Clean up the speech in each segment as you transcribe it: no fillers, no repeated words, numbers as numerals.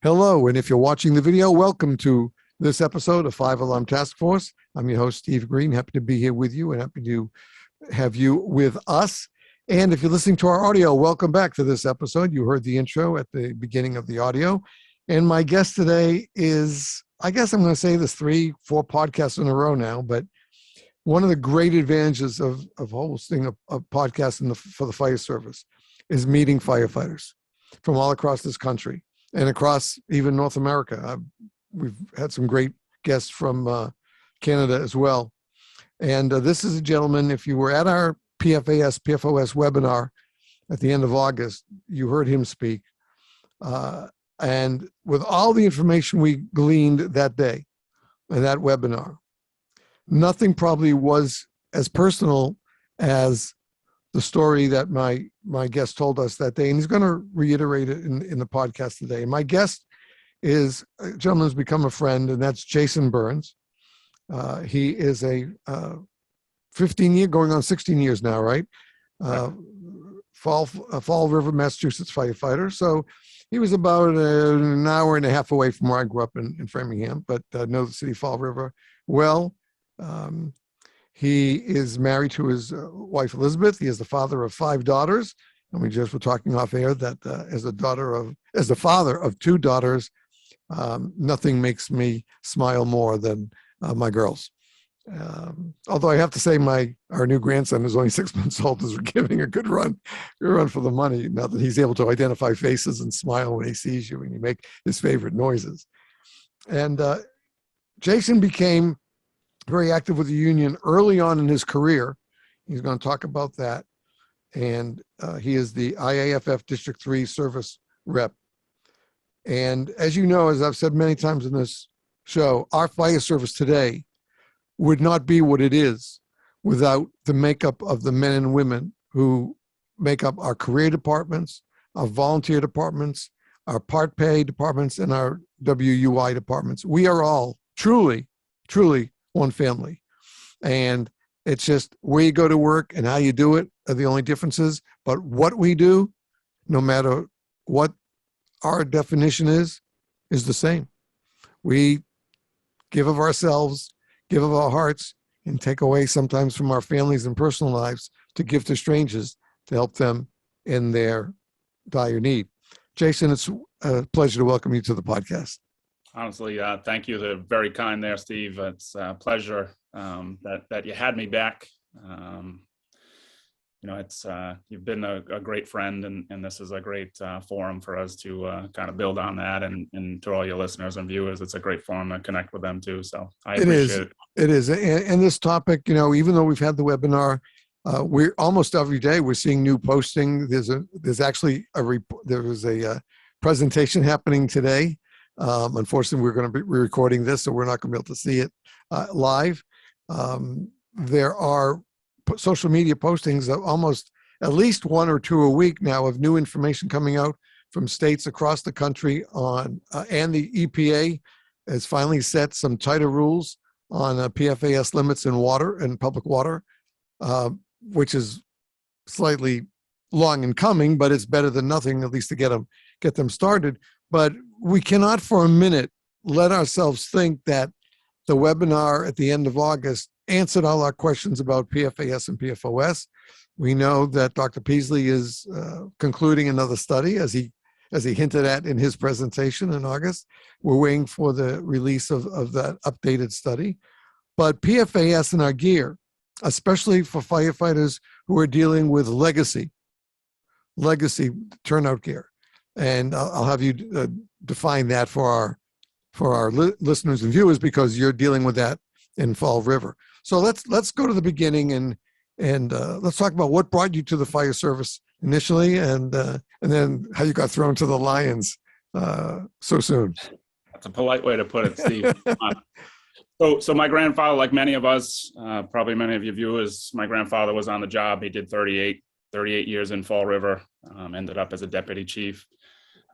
Hello, and if you're watching the video, welcome to this episode of 5 Alarm Task Force. I'm your host, Steve Green. Happy to be here with you and happy to have you with us. And if you're listening to our audio, welcome back to this episode. You heard the intro at the beginning of the audio. And my guest today is, I guess I'm going to say this 3-4 podcasts in a row now, but one of the great advantages of hosting a podcast for the fire service is meeting firefighters from all across this country and across even North America. We've had some great guests from Canada as well. And this is a gentleman, if you were at our PFAS, PFOS webinar at the end of August, you heard him speak. And with all the information we gleaned that day in that webinar, nothing probably was as personal as the story that my guest told us that day, and he's going to reiterate it in the podcast today. And my guest is a gentleman who's become a friend, and that's Jason Burns. He is a 15-year, going on 16 years now, right? Fall River, Massachusetts firefighter. So he was about an hour and a half away from where I grew up in Framingham, but know the city of Fall River well. He is married to his wife, Elizabeth. He is the father of 5 daughters. And we just were talking off air that as the father of 2 daughters, nothing makes me smile more than my girls. Although I have to say our new grandson, who's only 6 months old, is giving a good run for the money, now that he's able to identify faces and smile when he sees you and you make his favorite noises. And Jason became very active with the union early on in his career. He's going to talk about that. And he is the IAFF District 3 service rep. And as you know, as I've said many times in this show, our fire service today would not be what it is without the makeup of the men and women who make up our career departments, our volunteer departments, our part pay departments, and our WUI departments. We are all truly, truly one family. And it's just where you go to work and how you do it are the only differences. But what we do, no matter what our definition is the same. We give of ourselves, give of our hearts, and take away sometimes from our families and personal lives to give to strangers to help them in their dire need. Jason, it's a pleasure to welcome you to the podcast. Honestly, thank you. They're very kind there, Steve. It's a pleasure that you had me back. It's you've been a great friend, and this is a great forum for us to kind of build on that. And to all your listeners and viewers, it's a great forum to connect with them too. So I appreciate it. It is. And this topic, even though we've had the webinar, we're almost every day we're seeing new posting. There's actually there was a presentation happening today. Unfortunately, we're going to be recording this, so we're not going to be able to see it live. There are social media postings of almost at least 1 or 2 a week now of new information coming out from states across the country on, and the EPA has finally set some tighter rules on PFAS limits in water and public water, which is slightly long in coming, but it's better than nothing, at least to get them started. But we cannot for a minute let ourselves think that the webinar at the end of August answered all our questions about PFAS and PFOS. We know that Dr. Peasley is concluding another study, as he hinted at in his presentation in August. We're waiting for the release of that updated study. But PFAS in our gear, especially for firefighters who are dealing with legacy turnout gear. And I'll have you define that for our listeners and viewers, because you're dealing with that in Fall River. So let's go to the beginning and let's talk about what brought you to the fire service initially, and then how you got thrown to the lions so soon. That's a polite way to put it, Steve. So my grandfather, like many of us, probably many of your viewers, my grandfather was on the job. He did 38 years in Fall River, ended up as a deputy chief.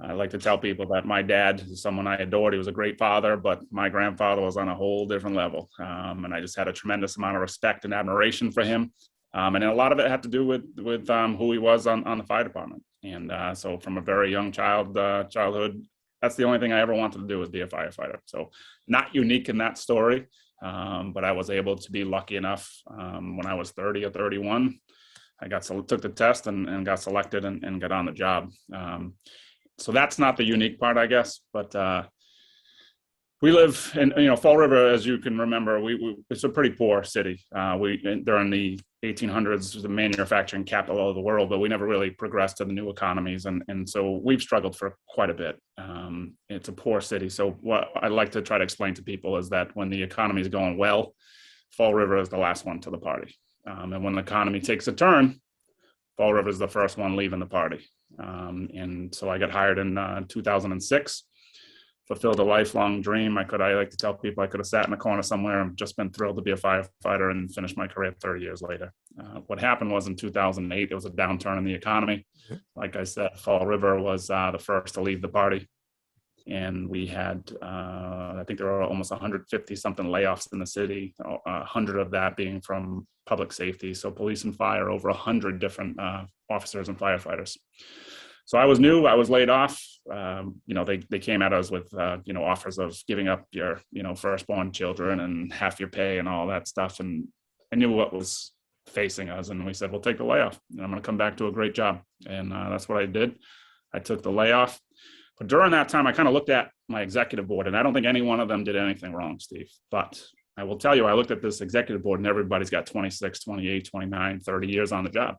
I like to tell people that my dad is someone I adored. He was a great father, but my grandfather was on a whole different level. And I just had a tremendous amount of respect and admiration for him. And a lot of it had to do with who he was on the fire department. And so from a very young childhood, that's the only thing I ever wanted to do was be a firefighter. So not unique in that story, but I was able to be lucky enough when I was 30 or 31. I took the test and got selected and got on the job. So that's not the unique part, I guess, but we live in, Fall River, as you can remember, it's a pretty poor city. During the 1800s, the manufacturing capital of the world, but we never really progressed to the new economies. And so we've struggled for quite a bit. It's a poor city. So what I like to try to explain to people is that when the economy is going well, Fall River is the last one to the party. And when the economy takes a turn, Fall River is the first one leaving the party. And so I got hired in 2006. Fulfilled a lifelong dream. I like to tell people I could have sat in a corner somewhere and just been thrilled to be a firefighter and finished my career 30 years later. What happened was in 2008, there was a downturn in the economy. Like I said, Fall River was the first to leave the party. And we had, I think there were almost 150 something layoffs in the city, 100 of that being from public safety. So police and fire, over 100 different officers and firefighters. So I was new, I was laid off. They came at us with, offers of giving up your, firstborn children and half your pay and all that stuff. And I knew what was facing us. And we said, we'll take the layoff and I'm going to come back to a great job. And that's what I did. I took the layoff. But during that time, I kind of looked at my executive board, and I don't think any one of them did anything wrong, Steve. But I will tell you, I looked at this executive board and everybody's got 26, 28, 29, 30 years on the job.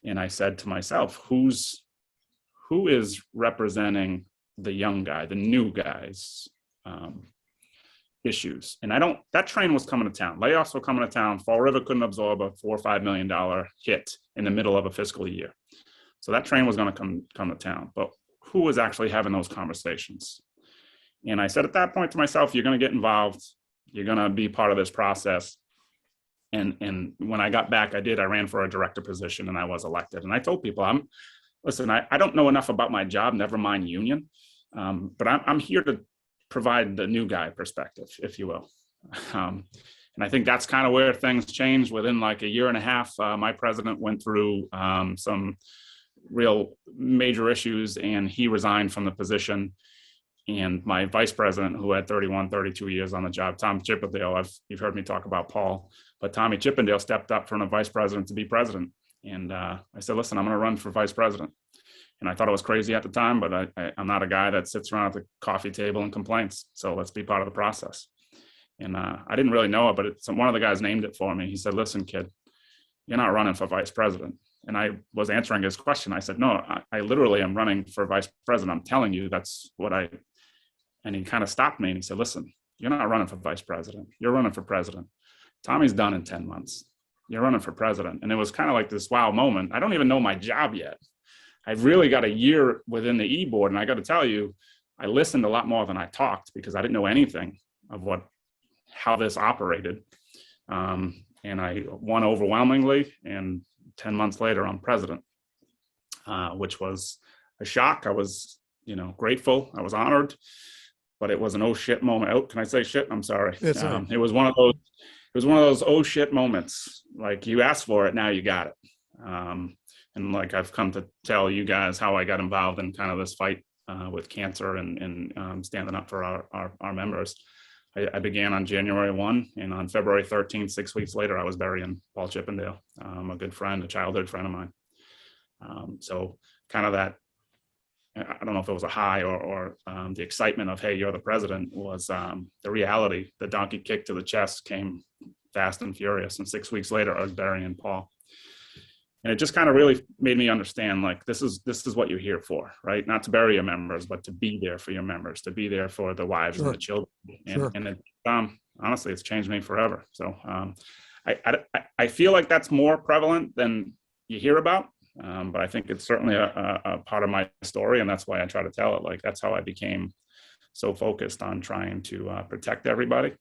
And I said to myself, who is representing the young guy, the new guy's issues? And that train was coming to town. Layoffs were coming to town. Fall River couldn't absorb a $4 or $5 million hit in the middle of a fiscal year. So that train was going to come to town. But who was actually having those conversations? And I said at that point to myself, you're going to get involved. You're going to be part of this process. And when I got back, I ran for a director position and I was elected. And I told people, listen, I don't know enough about my job, never mind union, but I'm here to provide the new guy perspective, if you will. And I think that's kind of where things changed. Within like a year and a half, my president went through some real major issues and he resigned from the position. And my vice president, who had 31, 32 years on the job, Tom Chippendale, you've heard me talk about Paul, but Tommy Chippendale stepped up from a vice president to be president. And I said, listen, I'm going to run for vice president. And I thought it was crazy at the time, but I'm not a guy that sits around at the coffee table and complains. So let's be part of the process. And I didn't really know it, but one of the guys named it for me. He said, listen, kid, you're not running for vice president. And I was answering his question. I said, no, I literally am running for vice president. I'm telling you, that's what and he kind of stopped me and he said, listen, you're not running for vice president. You're running for president. Tommy's done in 10 months. You're running for president. And it was kind of like this wow moment. I don't even know my job yet. I've really got a year within the E-board. And I got to tell you, I listened a lot more than I talked because I didn't know anything of how this operated. And I won overwhelmingly. And 10 months later, I'm president, which was a shock. I was, grateful. I was honored, but it was an oh shit moment. Oh, can I say shit? I'm sorry. It was one of those oh shit moments. Like you asked for it, now you got it. And like I've come to tell you guys how I got involved in kind of this fight with cancer and standing up for our members. I began on January 1, and on February 13, 6 weeks later, I was burying Paul Chippendale, a good friend, a childhood friend of mine. So kind of that, I don't know if it was a high or the excitement of, hey, you're the president, was the reality. The donkey kick to the chest came fast and furious. And 6 weeks later, I was burying Paul. And it just kind of really made me understand, like, this is what you're here for, right? Not to bury your members, but to be there for your members, to be there for the wives and the children. And it, honestly, it's changed me forever. So I feel like that's more prevalent than you hear about. But I think it's certainly a part of my story. And that's why I try to tell it. Like, that's how I became so focused on trying to protect everybody.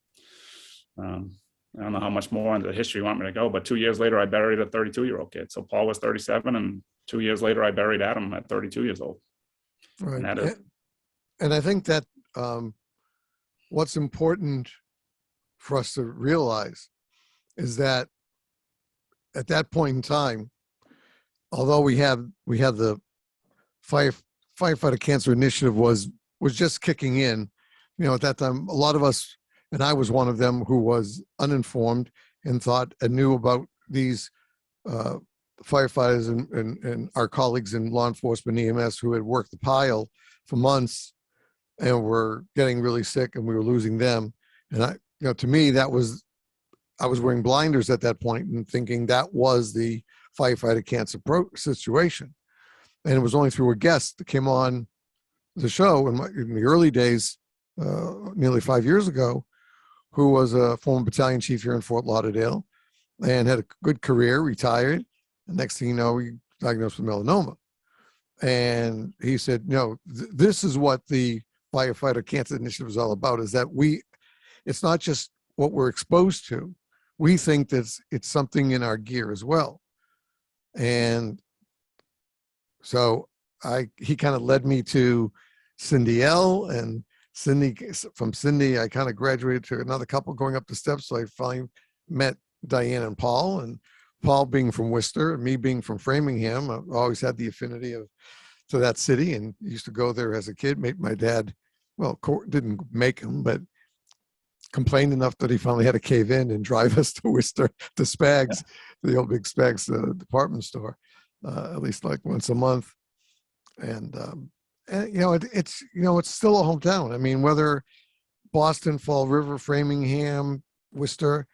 I don't know how much more into the history you want me to go, but 2 years later, I buried a 32-year-old kid. So Paul was 37, and 2 years later, I buried Adam at 32 years old. Right. And I think that what's important for us to realize is that at that point in time, although we have the Firefighter Cancer Initiative was was just kicking in. At that time, a lot of us, and I was one of them, who was uninformed and thought and knew about these firefighters and our colleagues in law enforcement, EMS, who had worked the pile for months and were getting really sick, and we were losing them. And to me, I was wearing blinders at that point and thinking that was the firefighter cancer situation. And it was only through a guest that came on the show in the early days, nearly 5 years ago, who was a former battalion chief here in Fort Lauderdale and had a good career, retired. And next thing you know, he diagnosed with melanoma. And he said, this is what the Firefighter Cancer Initiative is all about, is that it's not just what we're exposed to. We think that it's something in our gear as well. And so he kind of led me to Cindy L, and from Cindy, I kind of graduated to another couple going up the steps. So I finally met Diane and Paul being from Worcester, and me being from Framingham. I've always had the affinity to that city and used to go there as a kid. Made my dad, didn't make him, but complained enough that he finally had to cave in and drive us to Worcester, to Spags, the old big Spags department store, at least like once a month. And it's still a hometown. I mean, whether Boston, Fall River, Framingham, Worcester,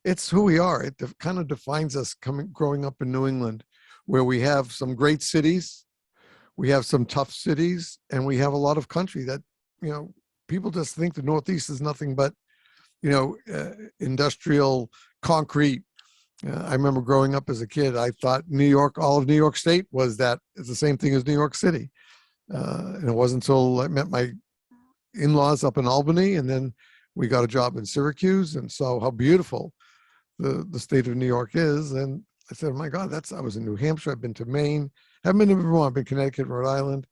it's who we are. It kind of defines us growing up in New England, where we have some great cities, we have some tough cities, and we have a lot of country that, people just think the Northeast is nothing but, industrial concrete. I remember growing up as a kid, I thought New York, all of New York State it's the same thing as New York City. And it wasn't until I met my in-laws up in Albany, and then we got a job in Syracuse and saw how beautiful the state of New York is. And I said, oh my God, I was in New Hampshire. I've been to Maine. Haven't been to Vermont. I've been to Connecticut, Rhode Island.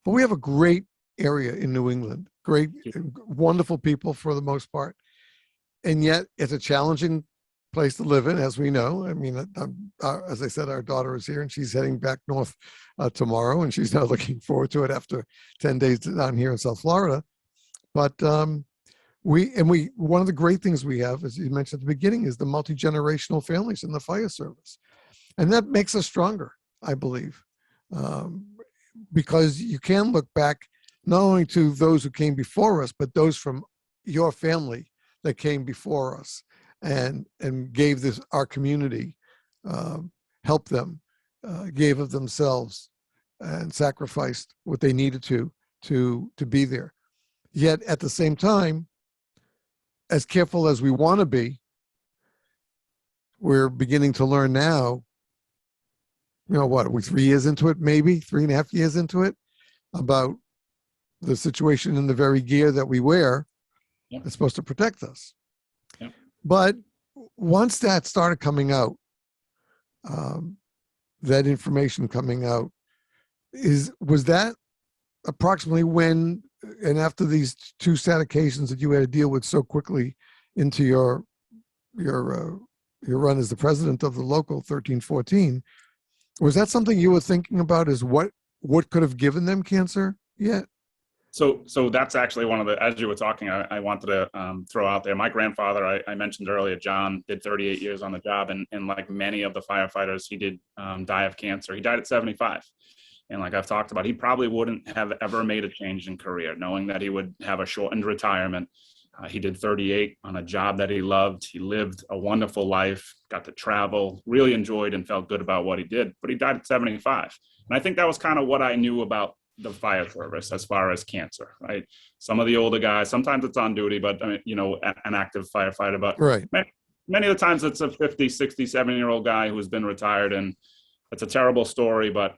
But we have a great area in New England. Great, wonderful people for the most part. And yet it's a challenging place to live in, as we know. I mean, as I said, our daughter is here and she's heading back north tomorrow, and she's not looking forward to it after 10 days down here in South Florida. But one of the great things we have, as you mentioned at the beginning, is the multi-generational families in the fire service. And that makes us stronger, I believe, because you can look back not only to those who came before us, but those from your family that came before us and gave our community, helped them, gave of themselves, and sacrificed what they needed to be there. Yet at the same time, as careful as we want to be, we're beginning to learn now, what are we, 3 years into it, maybe 3.5 years into it, about the situation in the very gear that we wear is supposed to protect us. Yep. But once that started coming out, that information coming out, was that approximately when, and after these two sad occasions that you had to deal with so quickly into your run as the president of the local 1314, was that something you were thinking about, as what could have given them cancer yet? So that's actually one of the, as you were talking, I wanted to throw out there. My grandfather, I mentioned earlier, John, did 38 years on the job, and like many of the firefighters, he did die of cancer. He died at 75. And like I've talked about, he probably wouldn't have ever made a change in career, knowing that he would have a shortened retirement. He did 38 on a job that he loved. He lived a wonderful life, got to travel, really enjoyed and felt good about what he did, but he died at 75. And I think that was kind of what I knew about the fire service as far as cancer, right? Some of the older guys, sometimes it's on duty, but an active firefighter, but right. Many of the times it's a 50, 60, 70-year-old guy who's been retired, and it's a terrible story, but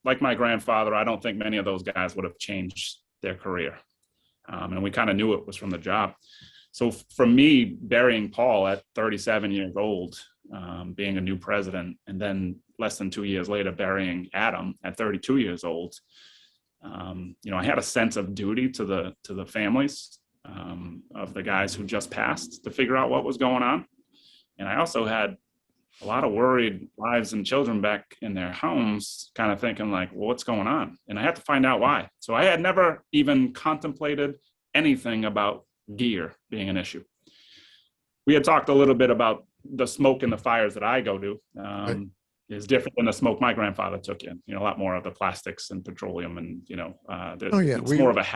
like my grandfather, I don't think many of those guys would have changed their career. And we kind of knew it was from the job. So for me, burying Paul at 37 years old, being a new president, and then less than 2 years later, burying Adam at 32 years old, I had a sense of duty to the families of the guys who just passed to figure out what was going on. And I also had a lot of worried wives and children back in their homes, kind of thinking like, well, what's going on? And I had to find out why. So I had never even contemplated anything about gear being an issue. We had talked a little bit about the smoke and the fires that I go to Right. is different than the smoke my grandfather took in. You know, a lot more of the plastics and petroleum, and Oh yeah, it's more of a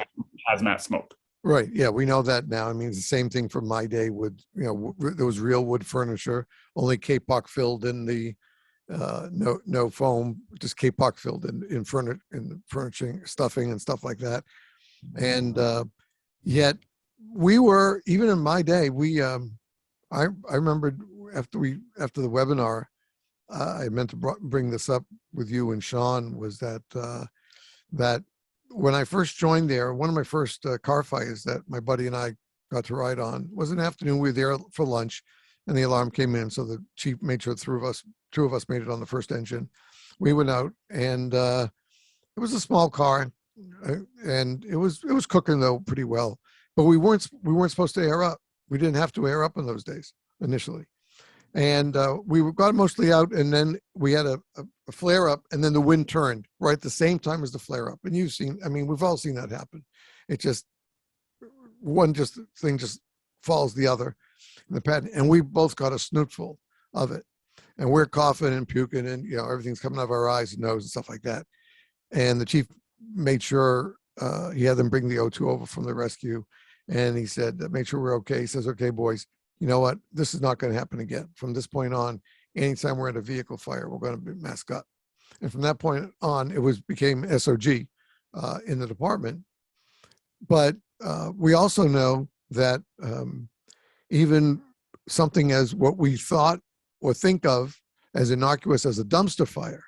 hazmat smoke. right. Yeah, we know that now. I mean, it's the same thing from my day with, there was real wood furniture, only Kapok filled in the, no foam, just Kapok filled in furnishing, stuffing and stuff like that. And yet we were, even in my day, I remembered after the webinar, I meant to bring this up with you and Sean, was that that when I first joined there, one of my first car fires that my buddy and I got to ride on was an afternoon. We were there for lunch, and the alarm came in, so the chief made sure two of us made it on the first engine. We went out, and it was a small car, and it was cooking though pretty well. But we weren't supposed to air up. We didn't have to air up in those days initially. And we got mostly out, and then we had a flare up, and then the wind turned right at the same time as the flare up. And we've all seen that happen. It just, thing just follows the other in the pattern. And we both got a snootful of it, and we're coughing and puking, and everything's coming out of our eyes and nose and stuff like that. And the chief made sure he had them bring the O2 over from the rescue, and he said, "Make sure we're okay." He says, "Okay, boys. You know what? This is not going to happen again. From this point on, anytime we're at a vehicle fire, we're going to be masked up." And from that point on, it became SOG in the department. But we also know that even something as what we thought or think of as innocuous as a dumpster fire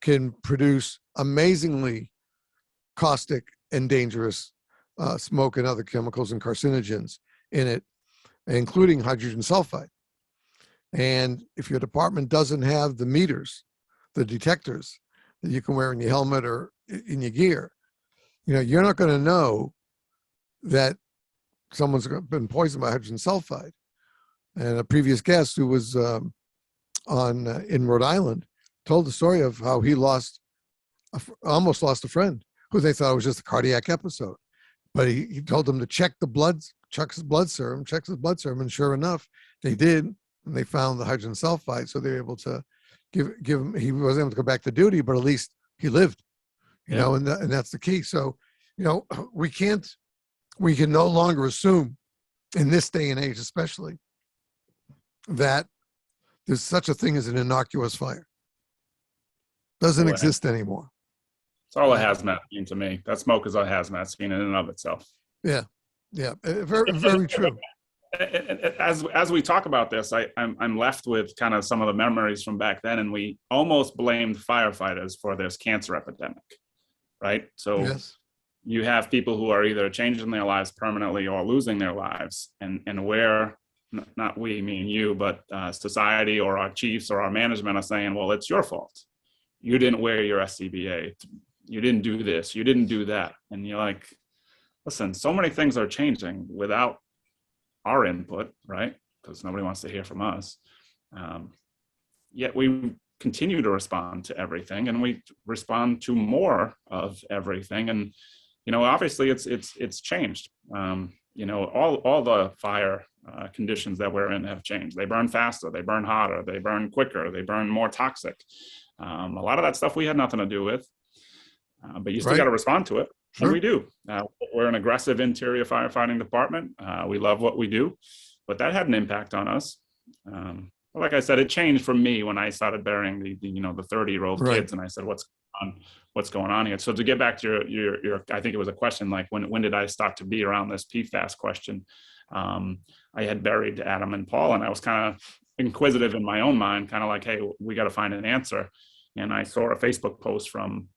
can produce amazingly caustic and dangerous smoke and other chemicals and carcinogens in it, including hydrogen sulfide. And if your department doesn't have the meters, the detectors that you can wear in your helmet or in your gear, you're not going to know that someone's been poisoned by hydrogen sulfide. And a previous guest who was in Rhode Island told the story of how he almost lost a friend who they thought was just a cardiac episode. But he told them to check his blood serum, and sure enough, they did, and they found the hydrogen sulfide. So they were able to give him. He wasn't able to go back to duty, but at least he lived. And that's the key. So, we can no longer assume in this day and age, especially, that there's such a thing as an innocuous fire. Doesn't exist anymore. It's all a hazmat scene to me. That smoke is a hazmat scene in and of itself. Yeah, very, very true. As we talk about this, I'm left with kind of some of the memories from back then, and we almost blamed firefighters for this cancer epidemic, right? So yes. You have people who are either changing their lives permanently or losing their lives, and where, not we, me and you, but society or our chiefs or our management are saying, well, it's your fault. You didn't wear your SCBA. You didn't do this. You didn't do that. And you're like, listen, so many things are changing without our input, right? Because nobody wants to hear from us. Yet we continue to respond to everything, and we respond to more of everything. And obviously it's changed. All the fire conditions that we're in have changed. They burn faster, they burn hotter, they burn quicker, they burn more toxic. A lot of that stuff we had nothing to do with, but you still got to respond to it. Sure. And we do. We're an aggressive interior firefighting department. We love what we do, but that had an impact on us. Like I said, it changed for me when I started burying the 30-year-old kids, and I said, what's going on here? So to get back to your I think it was a question like when did I start to be around this PFAS question? I had buried Adam and Paul, and I was kind of inquisitive in my own mind, kind of like, hey, we got to find an answer. And I saw a Facebook post from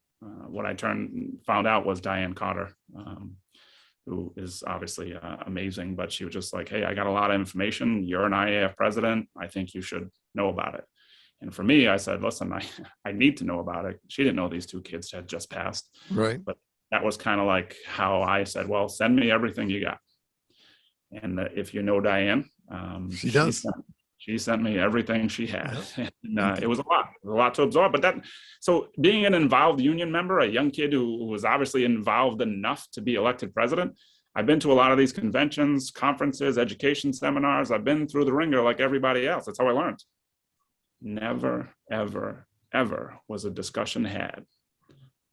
what I found out was Diane Carter, who is obviously amazing, but she was just like, hey, I got a lot of information. You're an IAFF president. I think you should know about it. And for me, I said, listen, I need to know about it. She didn't know these two kids had just passed. Right. But that was kind of like how I said, well, send me everything you got. And if you know Diane, she does. She sent me everything she had. Yeah. And it was a lot to absorb. But so being an involved union member, a young kid who was obviously involved enough to be elected president, I've been to a lot of these conventions, conferences, education seminars. I've been through the ringer like everybody else. That's how I learned. Never, ever, ever was a discussion had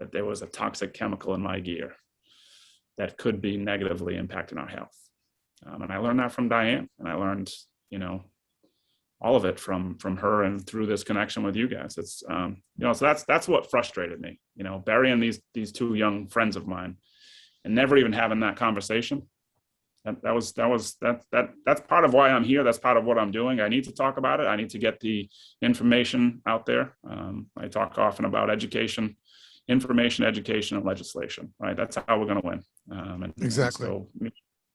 that there was a toxic chemical in my gear that could be negatively impacting our health. And I learned that from Diane, and I learned, all of it from her and through this connection with you guys. It's, so that's what frustrated me, burying these two young friends of mine and never even having that conversation. That's part of why I'm here. That's part of what I'm doing. I need to talk about it. I need to get the information out there. I talk often about education, information, education, and legislation, right? That's how we're going to win. Exactly. So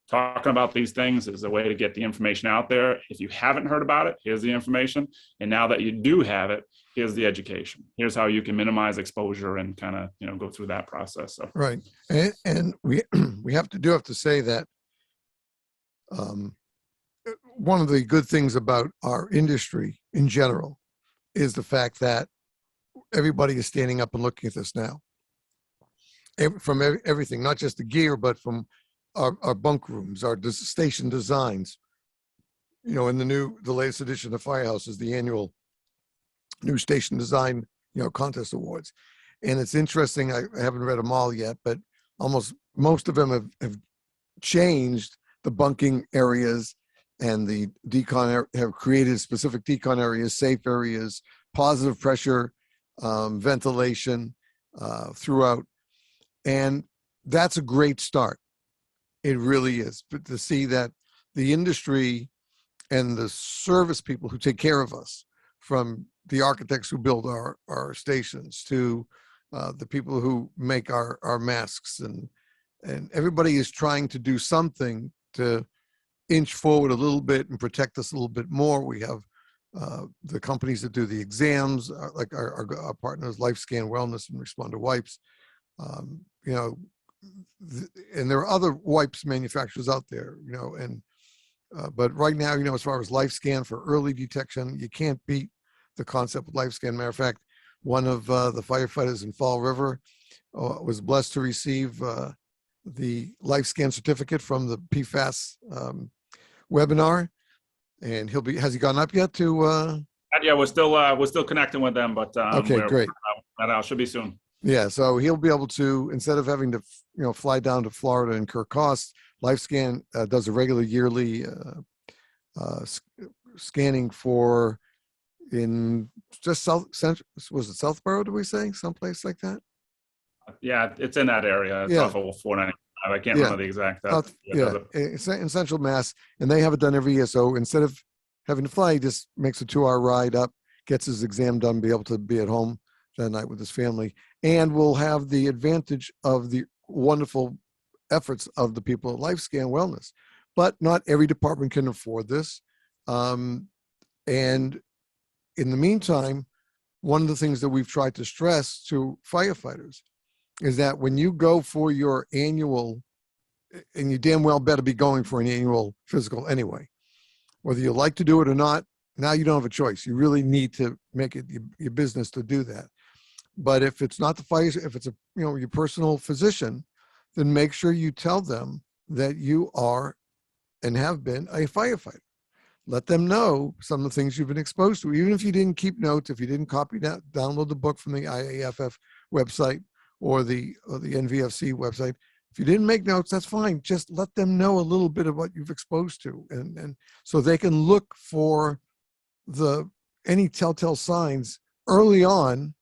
talking about these things is a way to get the information out there. If you haven't heard about it, here's the information. And now that you do have it, here's the education. Here's how you can minimize exposure and kind of, go through that process. So. Right. And we have to say that one of the good things about our industry in general is the fact that everybody is standing up and looking at this now. From everything, not just the gear, but from our bunk rooms, our station designs. In the latest edition of Firehouse is the annual new station design, contest awards. And it's interesting, I haven't read them all yet, but almost most of them have changed the bunking areas, and the decon have created specific decon areas, safe areas, positive pressure, ventilation throughout. And that's a great start. It really is. But to see that the industry and the service people who take care of us, from the architects who build our stations to the people who make our masks, and everybody is trying to do something to inch forward a little bit and protect us a little bit more. We have the companies that do the exams, like our partners, LifeScan Wellness and Responder Wipes. And there are other wipes manufacturers out there, but right now, as far as LifeScan for early detection, you can't beat the concept of LifeScan. Matter of fact, one of the firefighters in Fall River was blessed to receive the LifeScan certificate from the PFAS webinar, and has he gone up yet to? Yeah, we're still connecting with them, but okay, great. That should be soon. Yeah, so he'll be able to, instead of having to fly down to Florida and incur costs, LifeScan does a regular yearly scanning for in just was it Southborough, did we say? Someplace like that? Yeah, it's in that area. It's off of 495. I can't remember the exact. It's in Central Mass, and they have it done every year. So instead of having to fly, he just makes a 2-hour ride up, gets his exam done, be able to be at home that night with his family, and will have the advantage of the wonderful efforts of the people at LifeScan Wellness. But not every department can afford this. And in the meantime, one of the things that we've tried to stress to firefighters is that when you go for your annual, and you damn well better be going for an annual physical anyway, whether you like to do it or not, now you don't have a choice. You really need to make it your business to do that. But if it's not the fire, if it's your personal physician, then make sure you tell them that you are and have been a firefighter. Let them know some of the things you've been exposed to, even if you didn't keep notes, if you didn't copy that, download the book from the IAFF website or the NVFC website. If you didn't make notes, that's fine. Just let them know a little bit of what you've exposed to, and so they can look for any telltale signs early on,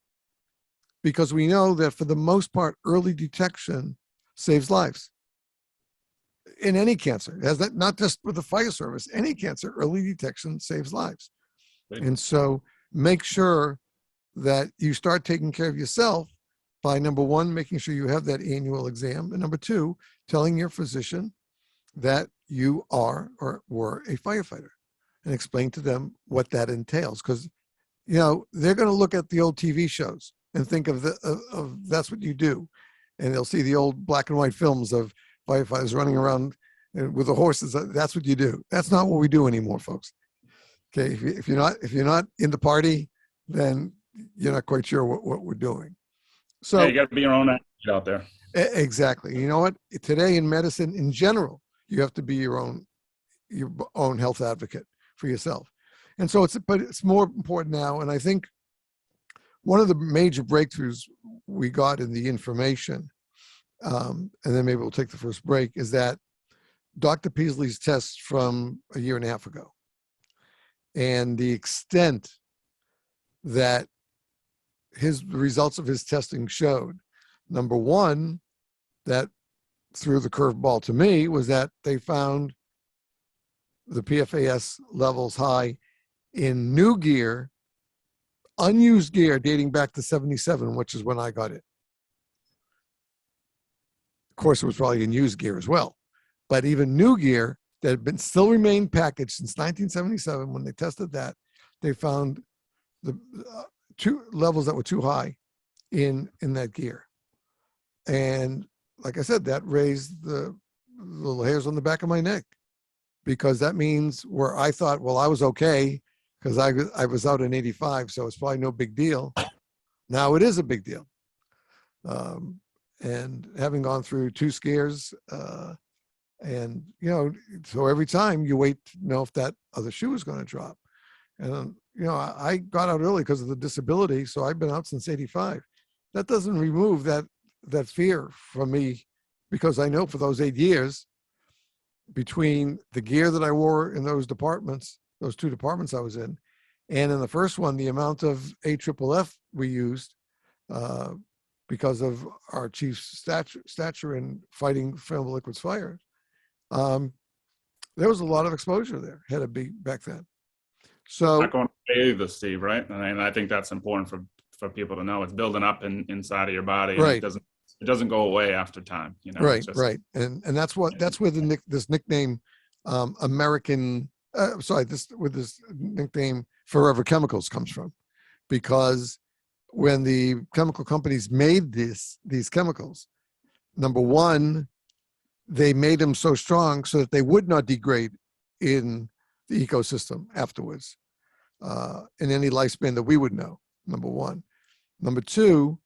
because we know that for the most part, early detection saves lives. In any cancer, has that, not just with the fire service, any cancer, early detection saves lives. And so make sure that you start taking care of yourself by, number one, making sure you have that annual exam, and number two, telling your physician that you are or were a firefighter, and explain to them what that entails. Because they're going to look at the old TV shows and think of that's what you do, and they'll see the old black and white films of firefighters running around with the horses. That's what you do. That's not what we do anymore, folks. Okay, if you're not in the party, then you're not quite sure what we're doing. So Yeah, you got to be your own advocate out there. Exactly. You know what? Today in medicine in general, you have to be your own health advocate for yourself. And so but it's more important now. And I think one of the major breakthroughs we got in the information, and then maybe we'll take the first break, is that Dr. Peasley's tests from a year and a half ago, and the extent that the results of his testing showed. Number one, that threw the curveball to me was that they found the PFAS levels high in new gear, unused gear dating back to 77, which is when I got it. Of course, it was probably in used gear as well. But even new gear that had been still remained packaged since 1977, when they tested that, they found the two levels that were too high in that gear. And like I said, that raised the little hairs on the back of my neck, because that means where I thought, well, I was okay because I was out in 85, so it's probably no big deal. Now it is a big deal. And having gone through 2 scares, and, you know, so every time you wait to know if that other shoe is going to drop. And, you know, I got out early because of the disability, so I've been out since 85. That doesn't remove that fear from me, because I know for those 8 years, between the gear that I wore in those departments, those 2 departments I was in, and in the first one, the amount of AFFF we used, because of our chief's stature in fighting flammable liquids fire, there was a lot of exposure there, had to be back then. So Not going to either, Steve, right? And I think that's important for people to know. It's building up inside of your body, and right. It doesn't go away after time, you know. Right, right, and that's where this nickname, American, with this nickname Forever Chemicals comes from, because when the chemical companies made these chemicals, number one, they made them so strong so that they would not degrade in the ecosystem afterwards, in any lifespan that we would know. Number one. Number two,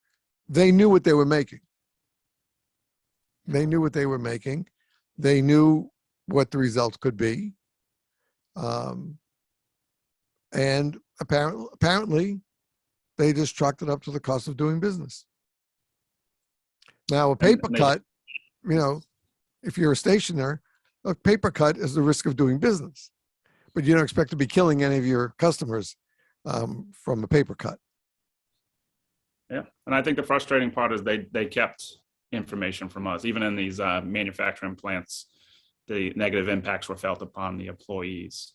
they knew what they were making. They knew what they were making. They knew what the results could be. And apparently, they just chalked it up to the cost of doing business. Now, a paper cut, you know, if you're a stationer, a paper cut is the risk of doing business, but you don't expect to be killing any of your customers from a paper cut. Yeah, and I think the frustrating part is they kept information from us. Even in these manufacturing plants, the negative impacts were felt upon the employees,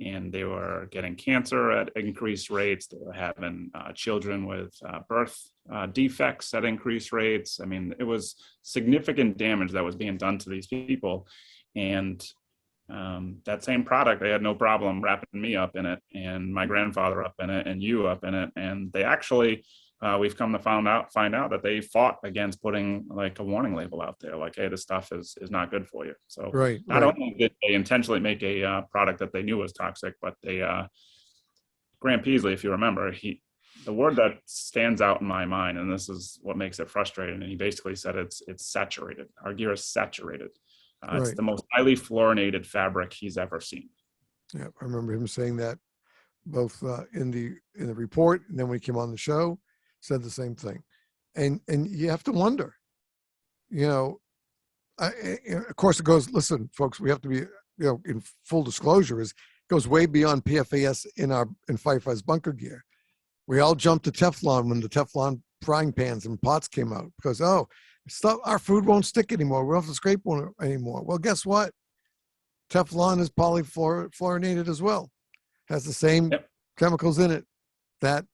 and they were getting cancer at increased rates. They were having children with birth defects at increased rates. I mean, it was significant damage that was being done to these people. And that same product, they had no problem wrapping me up in it, and my grandfather up in it, and you up in it. And they actually, we've come to find out that they fought against putting like a warning label out there, like, hey, this stuff is not good for you. So not only did they intentionally make a product that they knew was toxic, but they, Grant Peasley, if you remember, the word that stands out in my mind, and this is what makes it frustrating, and he basically said it's saturated. Our gear is saturated. It's the most highly fluorinated fabric he's ever seen. Yeah, I remember him saying that both in the report, and then when he came on the show, said the same thing. And you have to wonder, you know, of course it goes, listen, folks, we have to be, you know, in full disclosure, it goes way beyond PFAS in Firefighter's bunker gear. We all jumped to Teflon when the Teflon frying pans and pots came out, because, our food won't stick anymore. We don't have to scrape one anymore. Well, guess what? Teflon is polyfluorinated as well. Has the same chemicals in it that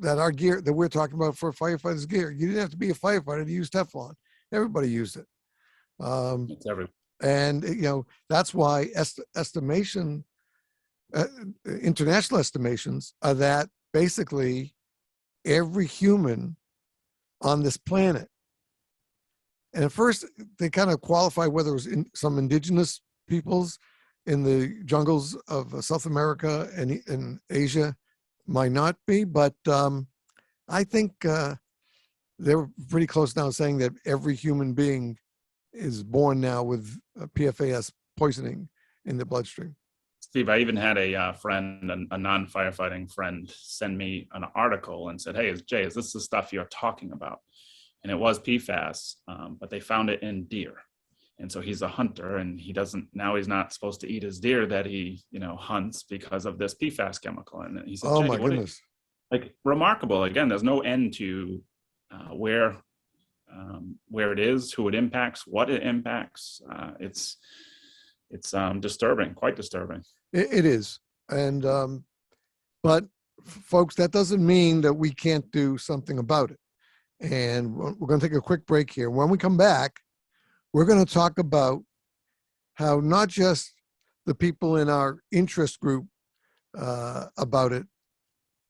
our gear that we're talking about for firefighters' gear. You didn't have to be a firefighter to use Teflon. Everybody used it. It's everywhere. And, you know, that's why international estimations are that basically every human on this planet, and at first they kind of qualify whether it was some indigenous peoples in the jungles of South America and in Asia might not be, but I think they're pretty close now saying that every human being is born now with PFAS poisoning in the bloodstream. Steve, I even had a friend, a non-firefighting friend, send me an article and said, "Hey, Jay, is this the stuff you're talking about?" And it was PFAS, but they found it in deer. And so he's a hunter, and he's not supposed to eat his deer that he, hunts because of this PFAS chemical. And he said, Oh "Jay, my goodness. Like remarkable." Again, there's no end to where it is, who it impacts, what it impacts. It's disturbing, quite disturbing. It is. And, but folks, that doesn't mean that we can't do something about it. And we're going to take a quick break here. When we come back, we're going to talk about how not just the people in our interest group about it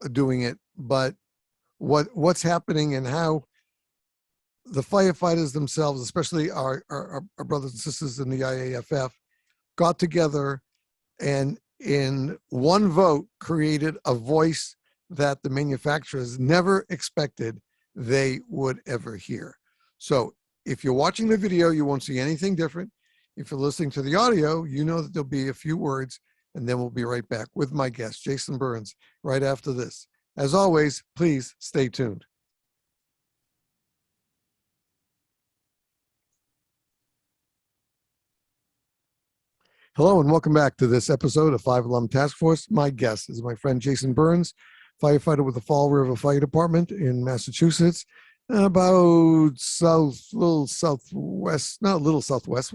are doing it, but what's happening and how the firefighters themselves, especially our brothers and sisters in the IAFF, got together and in one vote created a voice that the manufacturers never expected they would ever hear. So if you're watching the video, you won't see anything different. If you're listening to the audio, you know that there'll be a few words, and then we'll be right back with my guest, Jason Burns, right after this. As always, please stay tuned. Hello and welcome back to this episode of 5 Alum Task Force. My guest is my friend Jason Burns, firefighter with the Fall River Fire Department in Massachusetts, about little southwest.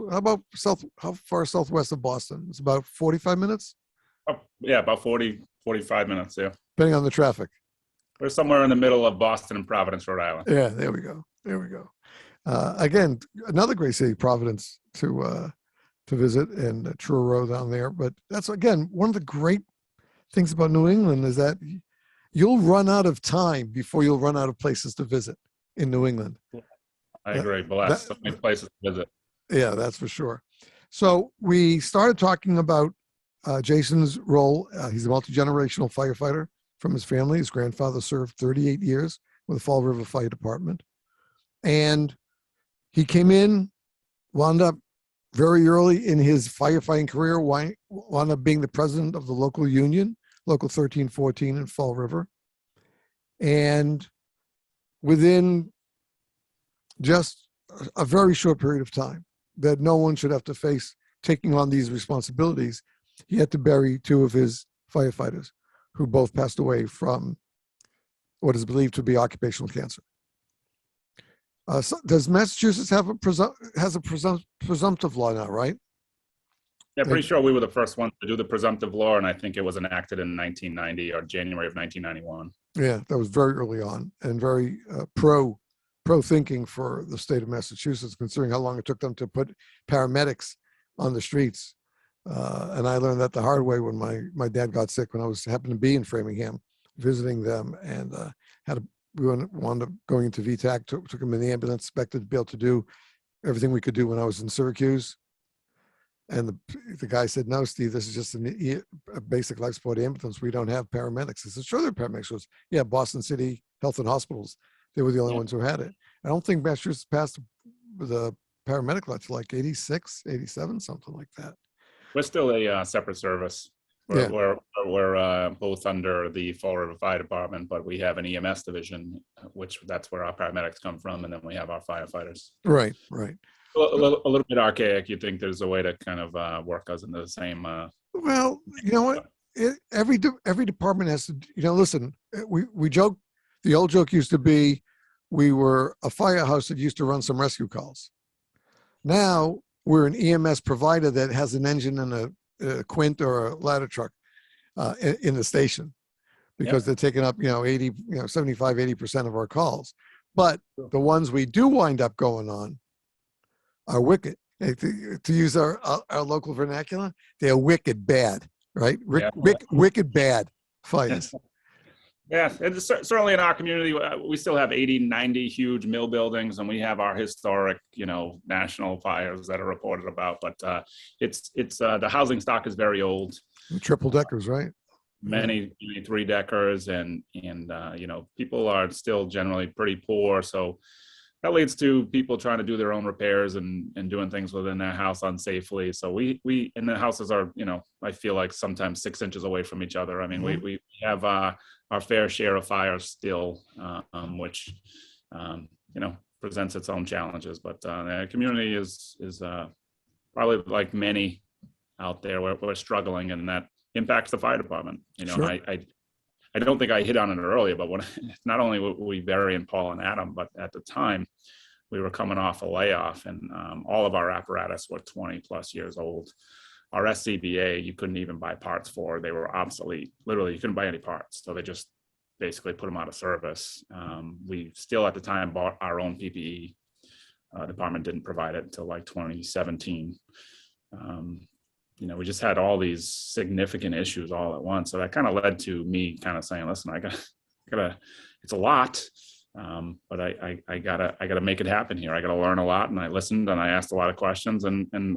How far southwest of Boston? It's about 45 minutes? Oh, yeah, about 40, 45 minutes, yeah. Depending on the traffic. We're somewhere in the middle of Boston and Providence, Rhode Island. Yeah, there we go. Again, another great city, Providence, to visit, and Truro down there. But that's, again, one of the great things about New England is that you'll run out of time before you'll run out of places to visit in New England. I agree. Well, that's so many places to visit. Yeah, that's for sure. So we started talking about Jason's role. He's a multi-generational firefighter from his family. His grandfather served 38 years with the Fall River Fire Department. And he came in, wound up very early in his firefighting career, wound up being the president of the local union, Local 1314 in Fall River. And within just a very short period of time, that no one should have to face taking on these responsibilities, he had to bury 2 of his firefighters who both passed away from what is believed to be occupational cancer. So does Massachusetts have a presumptive law now, right? Yeah, pretty sure we were the first ones to do the presumptive law, and I think it was enacted in 1990 or January of 1991. Yeah, that was very early on and very pro thinking for the state of Massachusetts, considering how long it took them to put paramedics on the streets. And I learned that the hard way when my dad got sick when I happened to be in Framingham visiting them, and we wound up going into VTAC, took him in the ambulance, expected to be able to do everything we could do when I was in Syracuse. And the guy said, "No, Steve, this is just a basic life support ambulance. We don't have paramedics." I said, "Sure, there are paramedics." He goes, "Yeah, Boston City Health and Hospitals. They were the only ones who had it." I don't think Massachusetts passed the paramedic law until like 86, 87, something like that. We're still a separate service. We're both under the Fall River Fire Department, but we have an EMS division, that's where our paramedics come from, and then we have our firefighters. Right. A little bit archaic. You think there's a way to kind of work us into the same. Well, you know what? Every department has to. Listen. We joke. The old joke used to be, we were a firehouse that used to run some rescue calls. Now we're an EMS provider that has an engine and a Quint or a ladder truck in the station, because they're taking up 75-80% of our calls. But the ones we do wind up going on are wicked. To use our local vernacular, they're wicked bad, right? Wicked bad fires. Yeah, it's certainly in our community, we still have 80, 90 huge mill buildings, and we have our historic, national fires that are reported about. But it's the housing stock is very old. Triple deckers, right? Many three deckers, and people are still generally pretty poor. So that leads to people trying to do their own repairs and doing things within their house unsafely. So we and the houses are, I feel like sometimes 6 inches away from each other. I mean, we have our fair share of fires still, which presents its own challenges. But the community is probably like many out there, we're struggling, and that impacts the fire department. Sure. I don't think I hit on it earlier, but when not only were we burying Paul and Adam, but at the time we were coming off a layoff, and all of our apparatus were 20 plus years old. Our SCBA, you couldn't even buy parts for; they were obsolete. Literally, you couldn't buy any parts, so they just basically put them out of service. We still at the time bought our own PPE. Department didn't provide it until like 2017. We just had all these significant issues all at once. So that kind of led to me kind of saying, listen, I gotta, it's a lot, but I gotta make it happen here. I gotta learn a lot. And I listened and I asked a lot of questions, and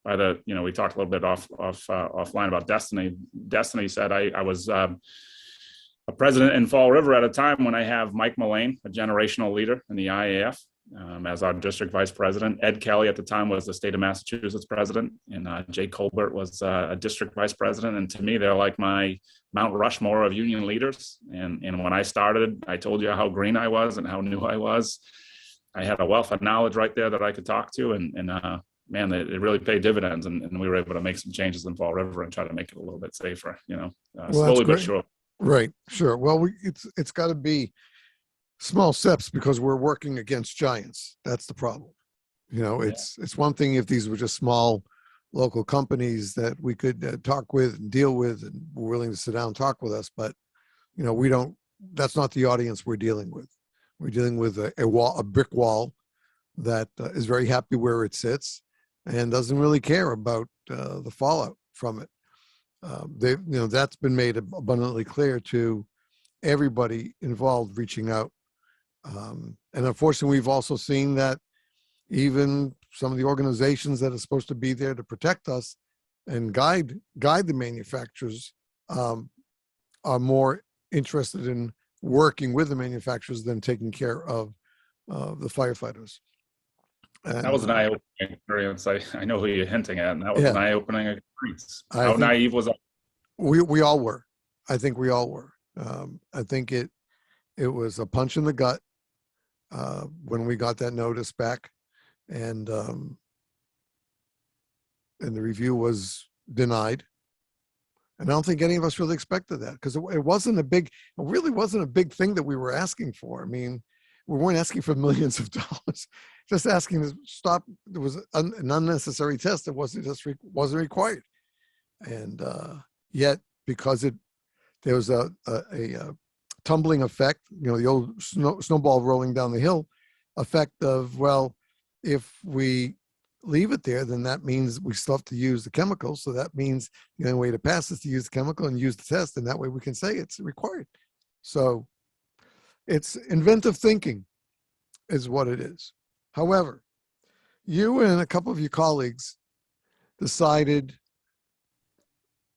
by the, we talked a little bit offline about Destiny. Destiny said I was a president in Fall River at a time when I have Mike Mullane, a generational leader in the IAFF, as our district vice president. Ed Kelly at the time was the state of Massachusetts president, and Jay Colbert was a district vice president. And to me, they're like my Mount Rushmore of union leaders. And when I started, I told you how green I was and how new I was. I had a wealth of knowledge right there that I could talk to, and man, it really paid dividends. And we were able to make some changes in Fall River and try to make it a little bit safer, slowly but surely. Right. Sure. Well, it's got to be small steps because we're working against giants. That's the problem. It's one thing if these were just small local companies that we could talk with and deal with and were willing to sit down and talk with us. But, that's not the audience we're dealing with. We're dealing with a brick wall that is very happy where it sits and doesn't really care about the fallout from it. That's been made abundantly clear to everybody involved reaching out. And unfortunately, we've also seen that even some of the organizations that are supposed to be there to protect us and guide the manufacturers are more interested in working with the manufacturers than taking care of the firefighters. And, that was an eye-opening experience. I know who you're hinting at, and that was an eye-opening experience. How naive was I? We all were. I think we all were. I think it was a punch in the gut when we got that notice back, and the review was denied. And I don't think any of us really expected that, because it really wasn't a big thing that we were asking for. I mean, we weren't asking for millions of dollars, just asking to stop. There was an unnecessary test that wasn't required, and yet because there was a tumbling effect, the old snowball rolling down the hill effect of, well, if we leave it there, then that means we still have to use the chemical. So that means the only way to pass is to use the chemical and use the test. And that way we can say it's required. So it's inventive thinking is what it is. However, you and a couple of your colleagues decided